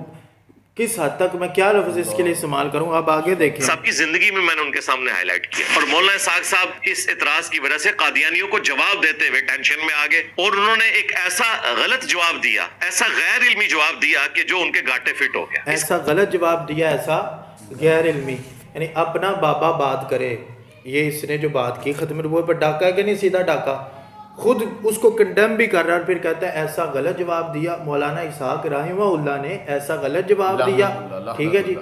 کس حد تک، میں کیا لفظ اس کے لیے استعمال کروں، آپ آگے دیکھیں۔ صاحب کی زندگی میں نے ان کے سامنے ہائی لائٹ کیا، اور مولانا اسحاق صاحب اس اعتراض کی وجہ سے قادیانیوں کو جواب دیتے ہوئے ٹینشن میں آ گئے، اور انہوں نے ایک ایسا غلط جواب دیا، ایسا غیر علمی جواب دیا کہ جو ان کے گاٹے فٹ ہو گیا۔ ایسا غلط جواب دیا، ایسا غیر علمی، یعنی اپنا بابا بات کرے، یہ اس نے جو بات کی ختم نبوت پر ڈاکہ ہے کہ نہیں، سیدھا ڈاکہ، خود اس کو کنڈیم بھی کر رہا ہے، اور پھر کہتا ہے ایسا غلط جواب دیا مولانا اسحاق رحمہ اللہ نے، ایسا غلط جواب دیا، ٹھیک ہے جی،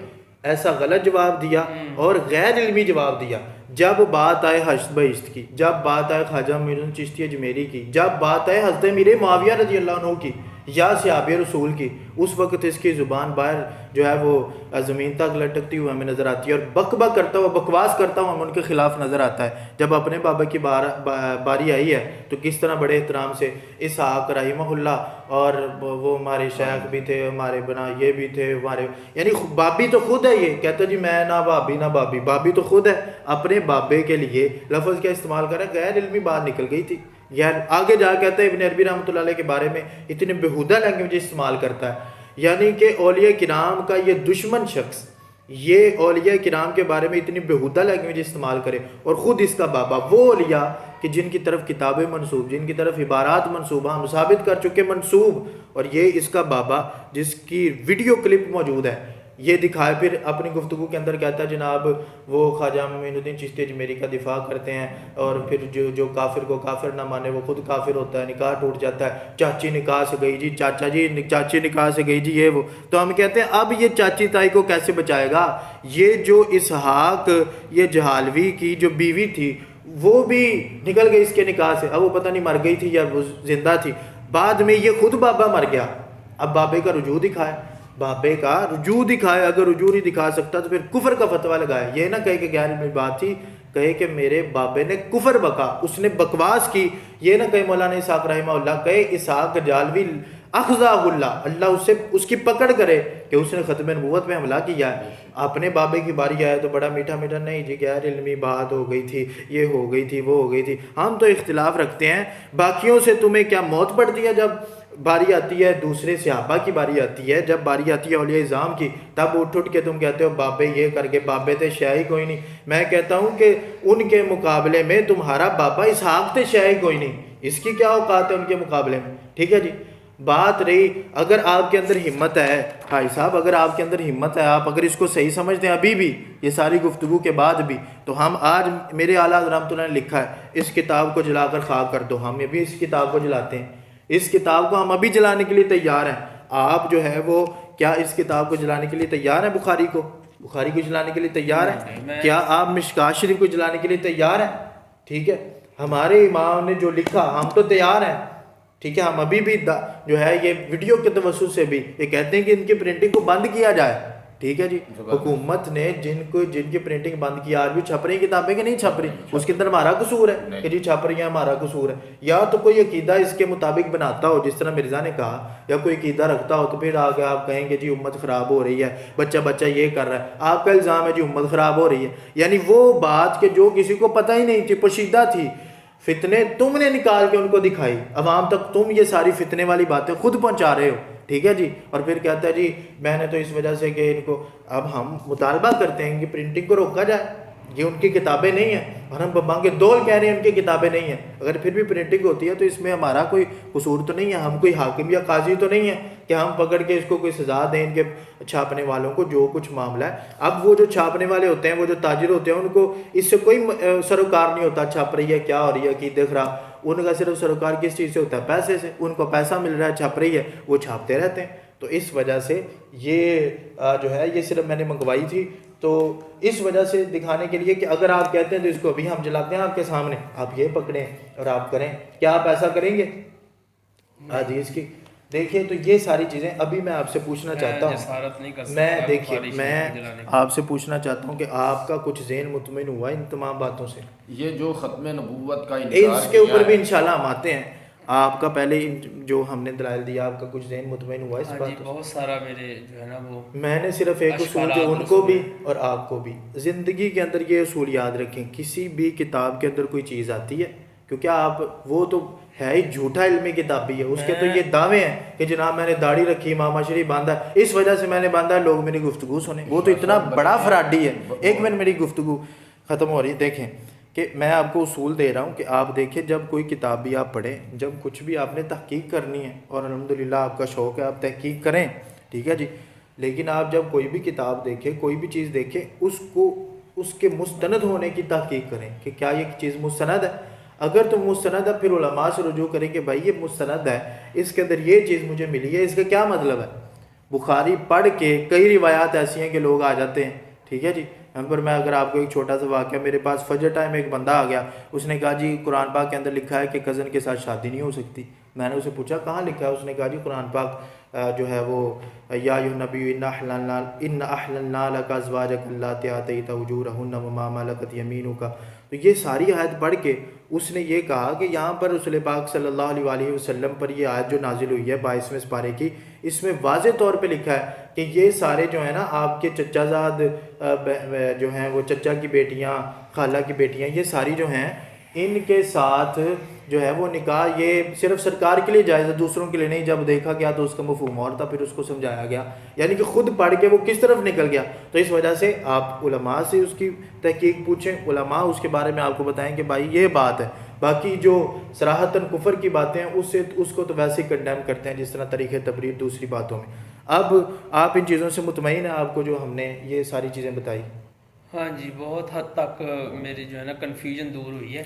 ایسا غلط جواب دیا اور غیر علمی جواب دیا۔ جب بات آئے حشد بہشت کی، جب بات آئے خواجہ معین الدین چشتی اجمیری کی، جب بات آئے حضرت امیر معاویہ رضی اللہ عنہ کی، یا صحابی رسول کی، اس وقت اس کی زبان باہر جو ہے وہ زمین تک لٹکتی ہوئی ہمیں نظر آتی ہے، اور بک بک کرتا ہوا، بکواس کرتا ہوا ہمیں ان کے خلاف نظر آتا ہے۔ جب اپنے بابا کی باری آئی ہے تو کس طرح بڑے احترام سے اسحاق رحمہ اللہ، اور وہ ہمارے شیخ بھی تھے، ہمارے بنا یہ بھی تھے، ہمارے یعنی بابی تو خود ہے، یہ کہتا جی میں نہ بابی نہ بابی، بابی تو خود ہے۔ اپنے بابے کے لیے لفظ کیا استعمال کریں، غیر علمی بات نکل گئی تھی۔ یعنی آگے جا کہتا ہے ابن عربی رحمۃ اللہ علیہ کے بارے میں اتنے بےہودہ لینگویج استعمال کرتا ہے، یعنی کہ اولیاء کرام کا یہ دشمن شخص یہ اولیاء کرام کے بارے میں اتنی بےہودہ لینگویج استعمال کرے، اور خود اس کا بابا، وہ اولیاء کہ جن کی طرف کتابیں منسوب، جن کی طرف عبارات منسوب، ہم ثابت کر چکے منسوب، اور یہ اس کا بابا جس کی ویڈیو کلپ موجود ہے یہ دکھائے، پھر اپنی گفتگو کے اندر کہتا ہے جناب وہ خواجہ معین الدین چشتی اجمیری کا دفاع کرتے ہیں، اور پھر جو کافر کو کافر نہ مانے وہ خود کافر ہوتا ہے، نکاح ٹوٹ جاتا ہے، چاچی نکاح سے گئی جی، چاچا جی چاچی نکاح سے گئی جی، یہ وہ۔ تو ہم کہتے ہیں اب یہ چاچی تائی کو کیسے بچائے گا؟ یہ جو اسحاق یہ جہالوی کی جو بیوی تھی وہ بھی نکل گئی اس کے نکاح سے، اب وہ پتہ نہیں مر گئی تھی یا وہ زندہ تھی، بعد میں یہ خود بابا مر گیا، اب بابے کا رجوع دکھائے، بابے کا رجوع دکھائے، اگر رجوع نہیں دکھا سکتا تو پھر کفر کا فتویٰ لگائے، یہ نہ کہے کہ غیر علمی بات تھی، کہے کہ میرے بابے نے کفر بکا، اس نے بکواس کی، یہ نہ کہے مولانا اسحاق رحمہ اللہ، کہے اسحاق جالوی اخذہ اللہ، اللہ اس کی پکڑ کرے کہ اس نے ختم نبوت میں حملہ کیا ہے۔ اپنے بابے کی باری آئے تو بڑا میٹھا میٹھا، نہیں جی غیر علمی بات ہو گئی تھی، یہ ہو گئی تھی، وہ ہو گئی تھی، ہم تو اختلاف رکھتے ہیں، باقیوں سے تمہیں کیا موت پڑتی ہے؟ جب باری آتی ہے دوسرے صحابہ کی باری آتی ہے، جب باری آتی ہے اولیاء اعظام کی، تب اٹھ کے تم کہتے ہو بابے یہ کر کے، بابے تے شے ہی کوئی نہیں۔ میں کہتا ہوں کہ ان کے مقابلے میں تمہارا بابا اسحاق تے شے ہی کوئی نہیں، اس کی کیا اوقات ہے ان کے مقابلے میں؟ ٹھیک ہے جی۔ بات رہی اگر آپ کے اندر ہمت ہے بھائی صاحب، اگر آپ کے اندر ہمت ہے، آپ اگر اس کو صحیح سمجھتے ہیں ابھی بھی یہ ساری گفتگو کے بعد بھی، تو ہم آج میرے اعلیٰ رحمۃ اللہ نے لکھا ہے اس کتاب کو جلا کر خاک کر دو، ہم ابھی اس کتاب کو جلاتے ہیں، اس کتاب کو ہم ابھی جلانے کے لیے تیار ہیں۔ آپ جو ہے وہ کیا اس کتاب کو جلانے کے لیے تیار ہیں؟ بخاری کو جلانے کے لیے تیار ہیں؟ کیا آپ مشکات شریف کو جلانے کے لیے تیار ہیں؟ ٹھیک ہے، ہمارے امام نے جو لکھا ہم تو تیار ہیں، ٹھیک ہے۔ ہم ابھی بھی جو ہے یہ ویڈیو کے توسط سے بھی یہ کہتے ہیں کہ ان کی پرنٹنگ کو بند کیا جائے، ٹھیک ہے جی۔ حکومت نے جن کی پرنٹنگ بند کی، آج بھی چھپ رہی کتابیں کہ نہیں چھپ رہی، اس کے اندر ہمارا قصور ہے کہ جی چھپ رہی ہیں، ہمارا قصور ہے؟ یا تو کوئی عقیدہ اس کے مطابق بناتا ہو جس طرح مرزا نے کہا، یا کوئی عقیدہ رکھتا ہو تو پھر آگے آپ کہیں گے جی امت خراب ہو رہی ہے، بچہ یہ کر رہا ہے، آپ کا الزام ہے جی امت خراب ہو رہی ہے، یعنی وہ بات کہ جو کسی کو پتہ ہی نہیں تھی، پوشیدہ تھی، فتنے تم نے نکال کے ان کو دکھائی، عوام تک تم یہ ساری فتنے والی باتیں خود پہنچا رہے ہو، ٹھیک ہے جی۔ اور پھر کہتا ہے جی میں نے تو اس وجہ سے کہ ان کو، اب ہم مطالبہ کرتے ہیں کہ پرنٹنگ کو روکا جائے، یہ ان کی کتابیں نہیں ہیں، اور ہم بانگے دول کہہ رہے ہیں ان کی کتابیں نہیں ہیں، اگر پھر بھی پرنٹنگ ہوتی ہے تو اس میں ہمارا کوئی قصور تو نہیں ہے، ہم کوئی حاکم یا قاضی تو نہیں ہے کہ ہم پکڑ کے اس کو کوئی سزا دیں ان کے چھاپنے والوں کو، جو کچھ معاملہ ہے۔ اب وہ جو چھاپنے والے ہوتے ہیں، وہ جو تاجر ہوتے ہیں، ان کو اس سے کوئی سروکار نہیں ہوتا، چھپ رہی ہے کیا ہو رہی ہے عقیدے خراب، ان کا صرف سروکار کس چیز سے ہوتا ہے؟ پیسے سے، ان کو پیسہ مل رہا ہے، چھپ رہی ہے، وہ چھاپتے رہتے ہیں۔ تو اس وجہ سے یہ جو ہے یہ صرف میں نے منگوائی تھی، تو اس وجہ سے دکھانے کے لیے کہ اگر آپ کہتے ہیں تو اس کو ابھی ہم جلاتے ہیں آپ کے سامنے، آپ یہ پکڑیں اور آپ کریں، کیا آپ ایسا کریں گے؟ حدیث کی دیکھیے، تو یہ ساری چیزیں ابھی میں آپ سے پوچھنا چاہتا ہوں، میں آپ سے پوچھنا چاہتا ہوں کہ آپ کا کچھ ذہن مطمئن ہوا ان تمام باتوں سے؟ یہ جو ختم نبوت کا انکار اس کے اوپر بھی انشاءاللہ ہم آتے ہیں، آپ کا پہلے جو ہم نے دلائل دیا آپ کا کچھ ذہن مطمئن ہوا اس بات؟ بہت سارا میرے جو ہے نا وہ، میں نے صرف ایک اصول جو ان کو بھی اور آپ کو بھی زندگی کے اندر یہ اصول یاد رکھیں، کسی بھی کتاب کے اندر کوئی چیز آتی ہے، کیونکہ آپ وہ تو ہے ہی جھوٹا علمی کتابی ہے، اس کے تو یہ دعوے ہیں کہ جناب میں نے داڑھی رکھی، امامہ شریف باندھا، اس وجہ سے میں نے باندھا، لوگ میری گفتگو سنیں، وہ تو اتنا بڑا فراڈی ہے۔ ایک منٹ میری گفتگو ختم ہو رہی ہے، دیکھیں کہ میں آپ کو اصول دے رہا ہوں کہ آپ دیکھیں جب کوئی کتاب بھی آپ پڑھیں، جب کچھ بھی آپ نے تحقیق کرنی ہے، اور الحمدللہ آپ کا شوق ہے آپ تحقیق کریں، ٹھیک ہے جی، لیکن آپ جب کوئی بھی کتاب دیکھیں، کوئی بھی چیز دیکھیں، اس کو اس کے مستند ہونے کی تحقیق کریں کہ کیا یہ چیز مستند ہے۔ اگر تم مستند ہے، پھر علماء سے رجوع کریں کہ بھائی یہ مستند ہے، اس کے اندر یہ چیز مجھے ملی ہے، اس کا کیا مطلب ہے۔ بخاری پڑھ کے کئی روایات ایسی ہیں کہ لوگ آ جاتے ہیں، ٹھیک ہے جی۔ ہم پر میں اگر آپ کو ایک چھوٹا سا واقعہ، میرے پاس فجر ٹائم ایک بندہ آ گیا، اس نے کہا جی قرآن پاک کے اندر لکھا ہے کہ کزن کے ساتھ شادی نہیں ہو سکتی، میں نے اسے پوچھا کہاں لکھا ہے؟ اس نے کہا جی قرآن پاک جو ہے وہ یا ایھا النبی ان احللنا لک ازواجک اللاتی آتیت اجورہن وما ملکت یمینک. تو یہ ساری آیت پڑھ کے اس نے یہ کہا کہ یہاں پر رسول پاک صلی اللہ علیہ وآلہ وسلم پر یہ آیت جو نازل ہوئی ہے 22ویں سپارے کی، اس میں واضح طور پہ لکھا ہے کہ یہ سارے جو ہیں نا آپ کے چچا زاد جو ہیں وہ چچا کی بیٹیاں، خالہ کی بیٹیاں، یہ ساری جو ہیں ان کے ساتھ جو ہے وہ نکاح یہ صرف سرکار کے لیے جائز ہے، دوسروں کے لیے نہیں. جب دیکھا گیا تو اس کا مفہوم اور تھا، پھر اس کو سمجھایا گیا، یعنی کہ خود پڑھ کے وہ کس طرف نکل گیا. تو اس وجہ سے آپ علماء سے اس کی تحقیق پوچھیں، علماء اس کے بارے میں آپ کو بتائیں کہ بھائی یہ بات ہے. باقی جو صراحتاً کفر کی باتیں ہیں اس کو تو ویسے ہی کنڈیم کرتے ہیں، جس طرح طریقہ تبریر دوسری باتوں میں. اب آپ ان چیزوں سے مطمئن ہیں آپ کو جو ہم نے یہ ساری چیزیں بتائی؟ ہاں جی، بہت حد تک میری جو ہے نا کنفیوژن دور ہوئی ہے.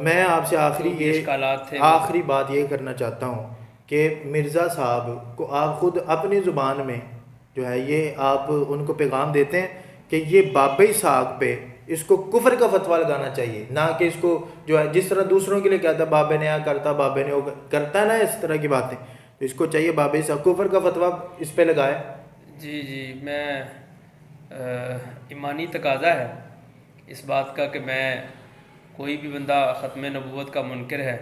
میں آپ سے آخری بات یہ کرنا چاہتا ہوں کہ مرزا صاحب کو آپ خود اپنی زبان میں جو ہے یہ آپ ان کو پیغام دیتے ہیں کہ یہ باب اسحاق پہ اس کو کفر کا فتویٰ لگانا چاہیے، نہ کہ اس کو جو ہے جس طرح دوسروں کے لیے کہتا ہے بابے نے کرتا، بابے نے کرتا ہے نا اس طرح کی باتیں، تو اس کو چاہیے باب اسحاق کفر کا فتویٰ اس پہ لگائے. جی میں ایمانی تقاضا ہے اس بات کا کہ میں کوئی بھی بندہ ختم نبوت کا منکر ہے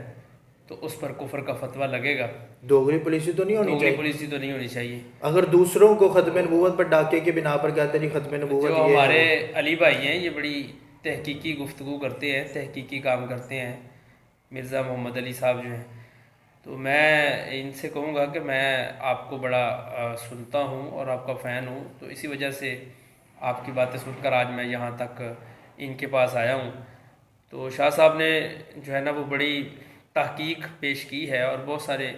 تو اس پر کفر کا فتویٰ لگے گا. دوغلی پالیسی تو نہیں ہونی چاہیے، دوغلی پالیسی تو نہیں ہونی چاہیے. اگر دوسروں کو ختم نبوت پر ڈاکے کے بنا پر کہتے ہیں جی ختم نبوت، جو ہمارے علی بھائی ہیں یہ بڑی تحقیقی گفتگو کرتے ہیں، تحقیقی کام کرتے ہیں، مرزا محمد علی صاحب جو ہیں، تو میں ان سے کہوں گا کہ میں آپ کو بڑا سنتا ہوں اور آپ کا فین ہوں، تو اسی وجہ سے آپ کی باتیں سن کر آج میں یہاں تک ان کے پاس آیا ہوں. تو شاہ صاحب نے جو ہے نا وہ بڑی تحقیق پیش کی ہے اور بہت سارے،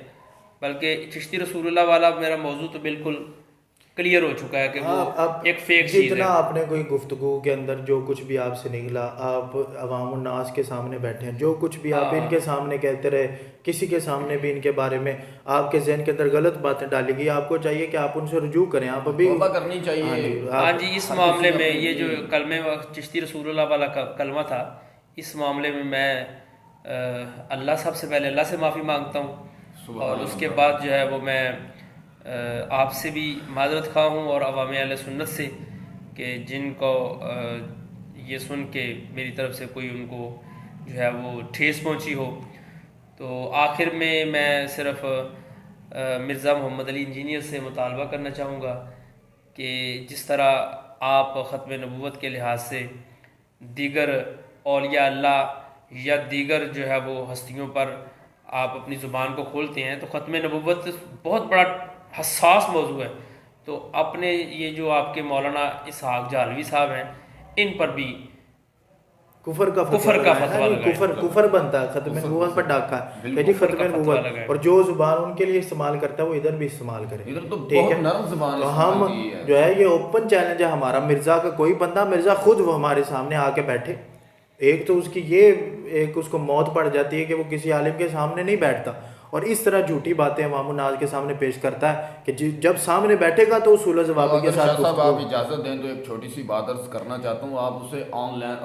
بلکہ چشتی رسول اللہ والا میرا موضوع تو بالکل کلیئر ہو چکا ہے کہ وہ ایک فیک چیز ہے. جتنا آپ نے کوئی گفتگو کے اندر جو کچھ بھی آپ سے نکلا، آپ عوام الناس کے سامنے بیٹھے ہیں، جو کچھ بھی آپ ان کے سامنے کہتے رہے، کسی کے سامنے بھی ان کے بارے میں آپ کے ذہن کے اندر غلط باتیں ڈالی گئی، آپ کو چاہیے کہ آپ ان سے رجوع کریں. آپ ابھی توبہ کرنی چاہیے. ہاں جی، اس معاملے میں یہ جو کلمے چشتی رسول اللہ والا کلمہ تھا، اس معاملے میں میں اللہ سب سے پہلے اللہ سے معافی مانگتا ہوں، اور اس کے بعد جو ہے وہ میں آپ سے بھی معذرت خواہ ہوں اور عوام اہل سنت سے کہ جن کو یہ سن کے میری طرف سے کوئی ان کو جو ہے وہ ٹھیس پہنچی ہو. تو آخر میں صرف مرزا محمد علی انجینئر سے مطالبہ کرنا چاہوں گا کہ جس طرح آپ ختم نبوت کے لحاظ سے دیگر اولیاء اللہ یا دیگر جو ہے وہ ہستیوں پر آپ اپنی زبان کو کھولتے ہیں، تو ختم نبوت بہت بڑا حساس موضوع ہے. تو اپنے یہ جو آپ کے مولانا اسحاق جہلوی صاحب ہیں ان پر بھی کفر کا فتویٰ کفر بنتا ہے ختم نبوت پر ڈاکہ ہے جی ختم نبوت، اور جو زبان ان کے لیے استعمال کرتا ہے وہ ادھر بھی استعمال کرے. ٹھیک ہے، تو ہم جو ہے یہ اوپن چیلنج ہے ہمارا، مرزا کا کوئی بندہ، مرزا خود وہ ہمارے سامنے آ کے بیٹھے. ایک تو اس کی یہ ایک اس کو موت پڑ جاتی ہے کہ وہ کسی عالم کے سامنے نہیں بیٹھتا، اور اس طرح جھوٹی باتیں عوام الناس کے سامنے پیش کرتا ہے کہ جب سامنے بیٹھے گا تو اصول و ضوابط کے ساتھ. صاحب آپ اجازت دیں تو ایک چھوٹی سی بات عرض کرنا چاہتا ہوں. آپ اسے آن لائن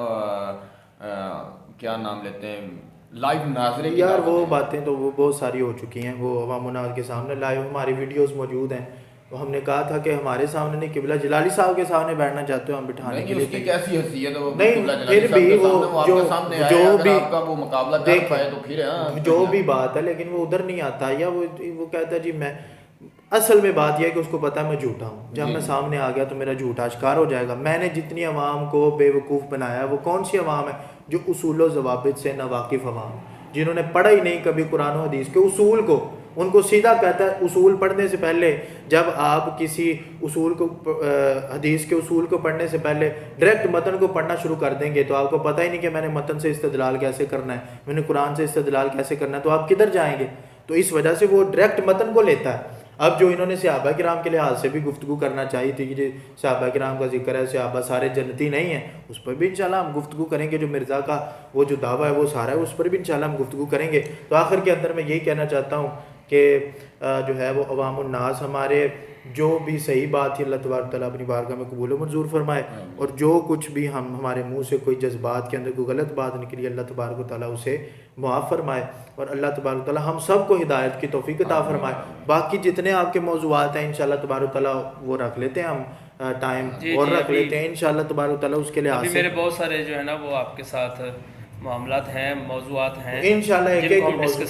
کیا نام لیتے ہیں، لائیو ناظرے کی یار وہ باتیں تو وہ بہت ساری ہو چکی ہیں، وہ عوام الناس کے سامنے لائیو ہماری ویڈیوز موجود ہیں. تو ہم نے کہا تھا کہ ہمارے سامنے نہیں، قبلہ جلال صاحب کے سامنے بیٹھنا چاہتے ہو ہم بٹھانے کے لیے. کیسی حیثیت ہے وہ نہیں، پھر بھی وہ جو بھی مقابلہ جو بھی بات ہے، لیکن وہ ادھر نہیں آتا، یا وہ کہتا ہے جی میں اصل میں بات یہ ہے کہ اس کو پتا ہے میں جھوٹا ہوں. جب میں سامنے آ گیا تو میرا جھوٹ اشکار ہو جائے گا. میں نے جتنی عوام کو بے وقوف بنایا ہے وہ کون سی عوام ہے؟ جو اصول و ضوابط سے ناواقف عوام، جنہوں نے پڑھا ہی نہیں کبھی قرآن و حدیث کے اصول کو. ان کو سیدھا کہتا ہے اصول پڑھنے سے پہلے، جب آپ کسی اصول کو حدیث کے اصول کو پڑھنے سے پہلے ڈائریکٹ متن کو پڑھنا شروع کر دیں گے تو آپ کو پتہ ہی نہیں کہ میں نے متن سے استدلال کیسے کرنا ہے، میں نے قرآن سے استدلال کیسے کرنا ہے، تو آپ کدھر جائیں گے؟ تو اس وجہ سے وہ ڈائریکٹ متن کو لیتا ہے. اب جو انہوں نے صحابہ کرام کے لحاظ سے بھی گفتگو کرنا چاہیے تھی کہ صحابہ کرام کا ذکر ہے، صحابہ سارے جنتی نہیں ہیں، اس پر بھی انشاءاللہ ہم گفتگو کریں گے. جو مرزا کا وہ جو دعویٰ ہے وہ سارا ہے، اس پر بھی انشاءاللہ ہم گفتگو کریں گے. تو آخر کے اندر میں یہی کہنا چاہتا ہوں کہ جو ہے وہ عوام الناس ہمارے جو بھی صحیح بات ہے اللہ تبارک تعالیٰ اپنی بارگاہ میں قبول و منظور فرمائے، اور جو کچھ بھی ہمارے منہ سے کوئی جذبات کے اندر کوئی غلط بات نکلی اللہ تبارک و تعالیٰ اسے معاف فرمائے، اور اللہ تبارک و تعالیٰ ہم سب کو ہدایت کی توفیق عطا فرمائے۔ باقی جتنے آپ کے موضوعات ہیں انشاءاللہ تبارک و تعالیٰ وہ رکھ لیتے ہیں، ہم ٹائم اور رکھ لیتے ہیں انشاءاللہ تبارک و تعالیٰ اس کے لحاظ سے۔ میرے بہت سارے جو ہے نا وہ آپ کے ساتھ معاملات ہیں، موضوعات ہیں انشاءاللہ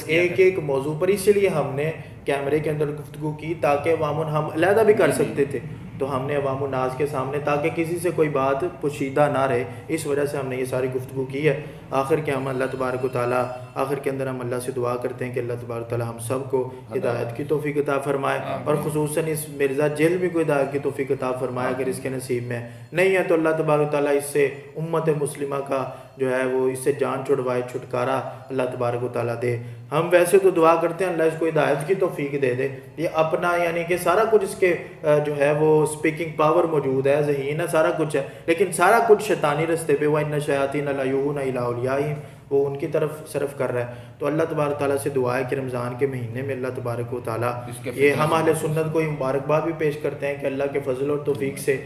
ایک ایک موضوع پر، اسی لیے ہم نے کیمرے کے اندر گفتگو کی تاکہ عوام ہم علیحدہ بھی کر سکتے تھے، تو ہم نے عوام الناس کے سامنے تاکہ کسی سے کوئی بات پوشیدہ نہ رہے، اس وجہ سے ہم نے یہ ساری گفتگو کی ہے۔ آخر کے ہم اللہ تبارک و تعالیٰ آخر کے اندر ہم اللہ سے دعا کرتے ہیں کہ اللہ تبارک و تعالیٰ ہم سب کو ہدایت کی توفیق عطا فرمائے، اور خصوصاً اس مرزا جیل بھی کو ہدایت کی توفیق عطا فرمائے، اگر اس کے نصیب میں نہیں ہے تو اللہ تبارک و تعالیٰ اس سے امت مسلمہ کا جو ہے وہ اس سے جان چھڑوائے، چھٹکارا اللہ تبارک و تعالیٰ دے۔ ہم ویسے تو دعا کرتے ہیں اللہ اس کو ہدایت کی توفیق دے دے، یہ اپنا یعنی کہ سارا کچھ اس کے جو ہے وہ اسپیکنگ پاور موجود ہے، ذہین ہے، سارا کچھ ہے، لیکن سارا کچھ شیطانی رستے پہ وَإِنَّ الشَّيَاطِينَ لَيُوحُونَ إِلَىٰ أَوْلِيَائِهِمْ، وہ ان کی طرف صرف کر رہا ہے۔ تو اللہ تبارک تعالیٰ سے دعا ہے کہ رمضان کے مہینے میں اللہ تبارک و تعالیٰ یہ ہم اہل سنت کو مبارکباد بھی پیش کرتے ہیں کہ اللہ کے فضل اور توفیق سے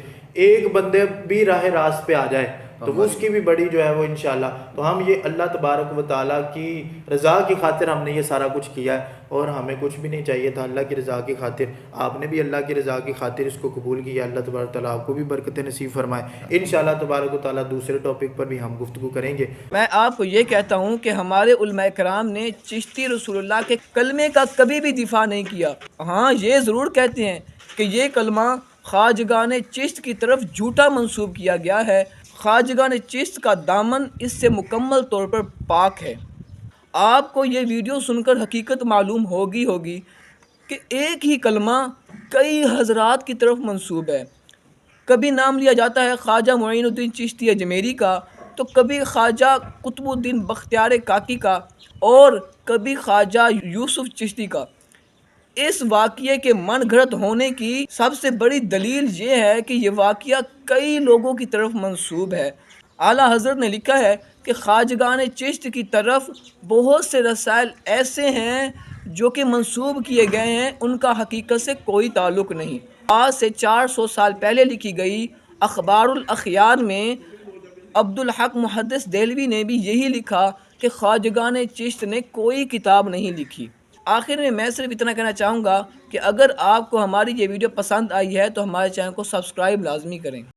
ایک بندے بھی راہ راست پہ آ جائے تو وہ اس کی بھی بڑی جو ہے وہ انشاءاللہ، تو ہم یہ اللہ تبارک و تعالیٰ کی رضا کی خاطر ہم نے یہ سارا کچھ کیا ہے، اور ہمیں کچھ بھی نہیں چاہیے تھا، اللہ کی رضا کی خاطر۔ آپ نے بھی اللہ کی رضا کی خاطر اس کو قبول کیا، اللہ تبارک تعالیٰ آپ کو بھی برکت نصیب فرمائے۔ انشاءاللہ تبارک و تعالیٰ دوسرے ٹاپک پر بھی ہم گفتگو کریں گے۔ میں آپ کو یہ کہتا ہوں کہ ہمارے علماء کرام نے چشتی رسول اللہ کے کلمے کا کبھی بھی دفاع نہیں کیا۔ ہاں یہ ضرور کہتے ہیں کہ یہ کلمہ خواجگان چشت کی طرف جھوٹا منسوب کیا گیا ہے، خواجگان چشت کا دامن اس سے مکمل طور پر پاک ہے۔ آپ کو یہ ویڈیو سن کر حقیقت معلوم ہوگی کہ ایک ہی کلمہ کئی حضرات کی طرف منسوب ہے۔ کبھی نام لیا جاتا ہے خواجہ معین الدین چشتی اجمیری کا، تو کبھی خواجہ قطب الدین بختیار کاکی کا، اور کبھی خواجہ یوسف چشتی کا۔ اس واقعے کے من گھڑت ہونے کی سب سے بڑی دلیل یہ ہے کہ یہ واقعہ کئی لوگوں کی طرف منسوب ہے۔ اعلیٰ حضرت نے لکھا ہے کہ خواجگان چشت کی طرف بہت سے رسائل ایسے ہیں جو کہ منسوب کیے گئے ہیں، ان کا حقیقت سے کوئی تعلق نہیں۔ آج سے 400 سال پہلے لکھی گئی اخبار الاخیار میں عبدالحق محدث دہلوی نے بھی یہی لکھا کہ خواجگان چشت نے کوئی کتاب نہیں لکھی۔ آخر میں صرف اتنا کہنا چاہوں گا کہ اگر آپ کو ہماری یہ ویڈیو پسند آئی ہے تو ہمارے چینل کو سبسکرائب لازمی کریں۔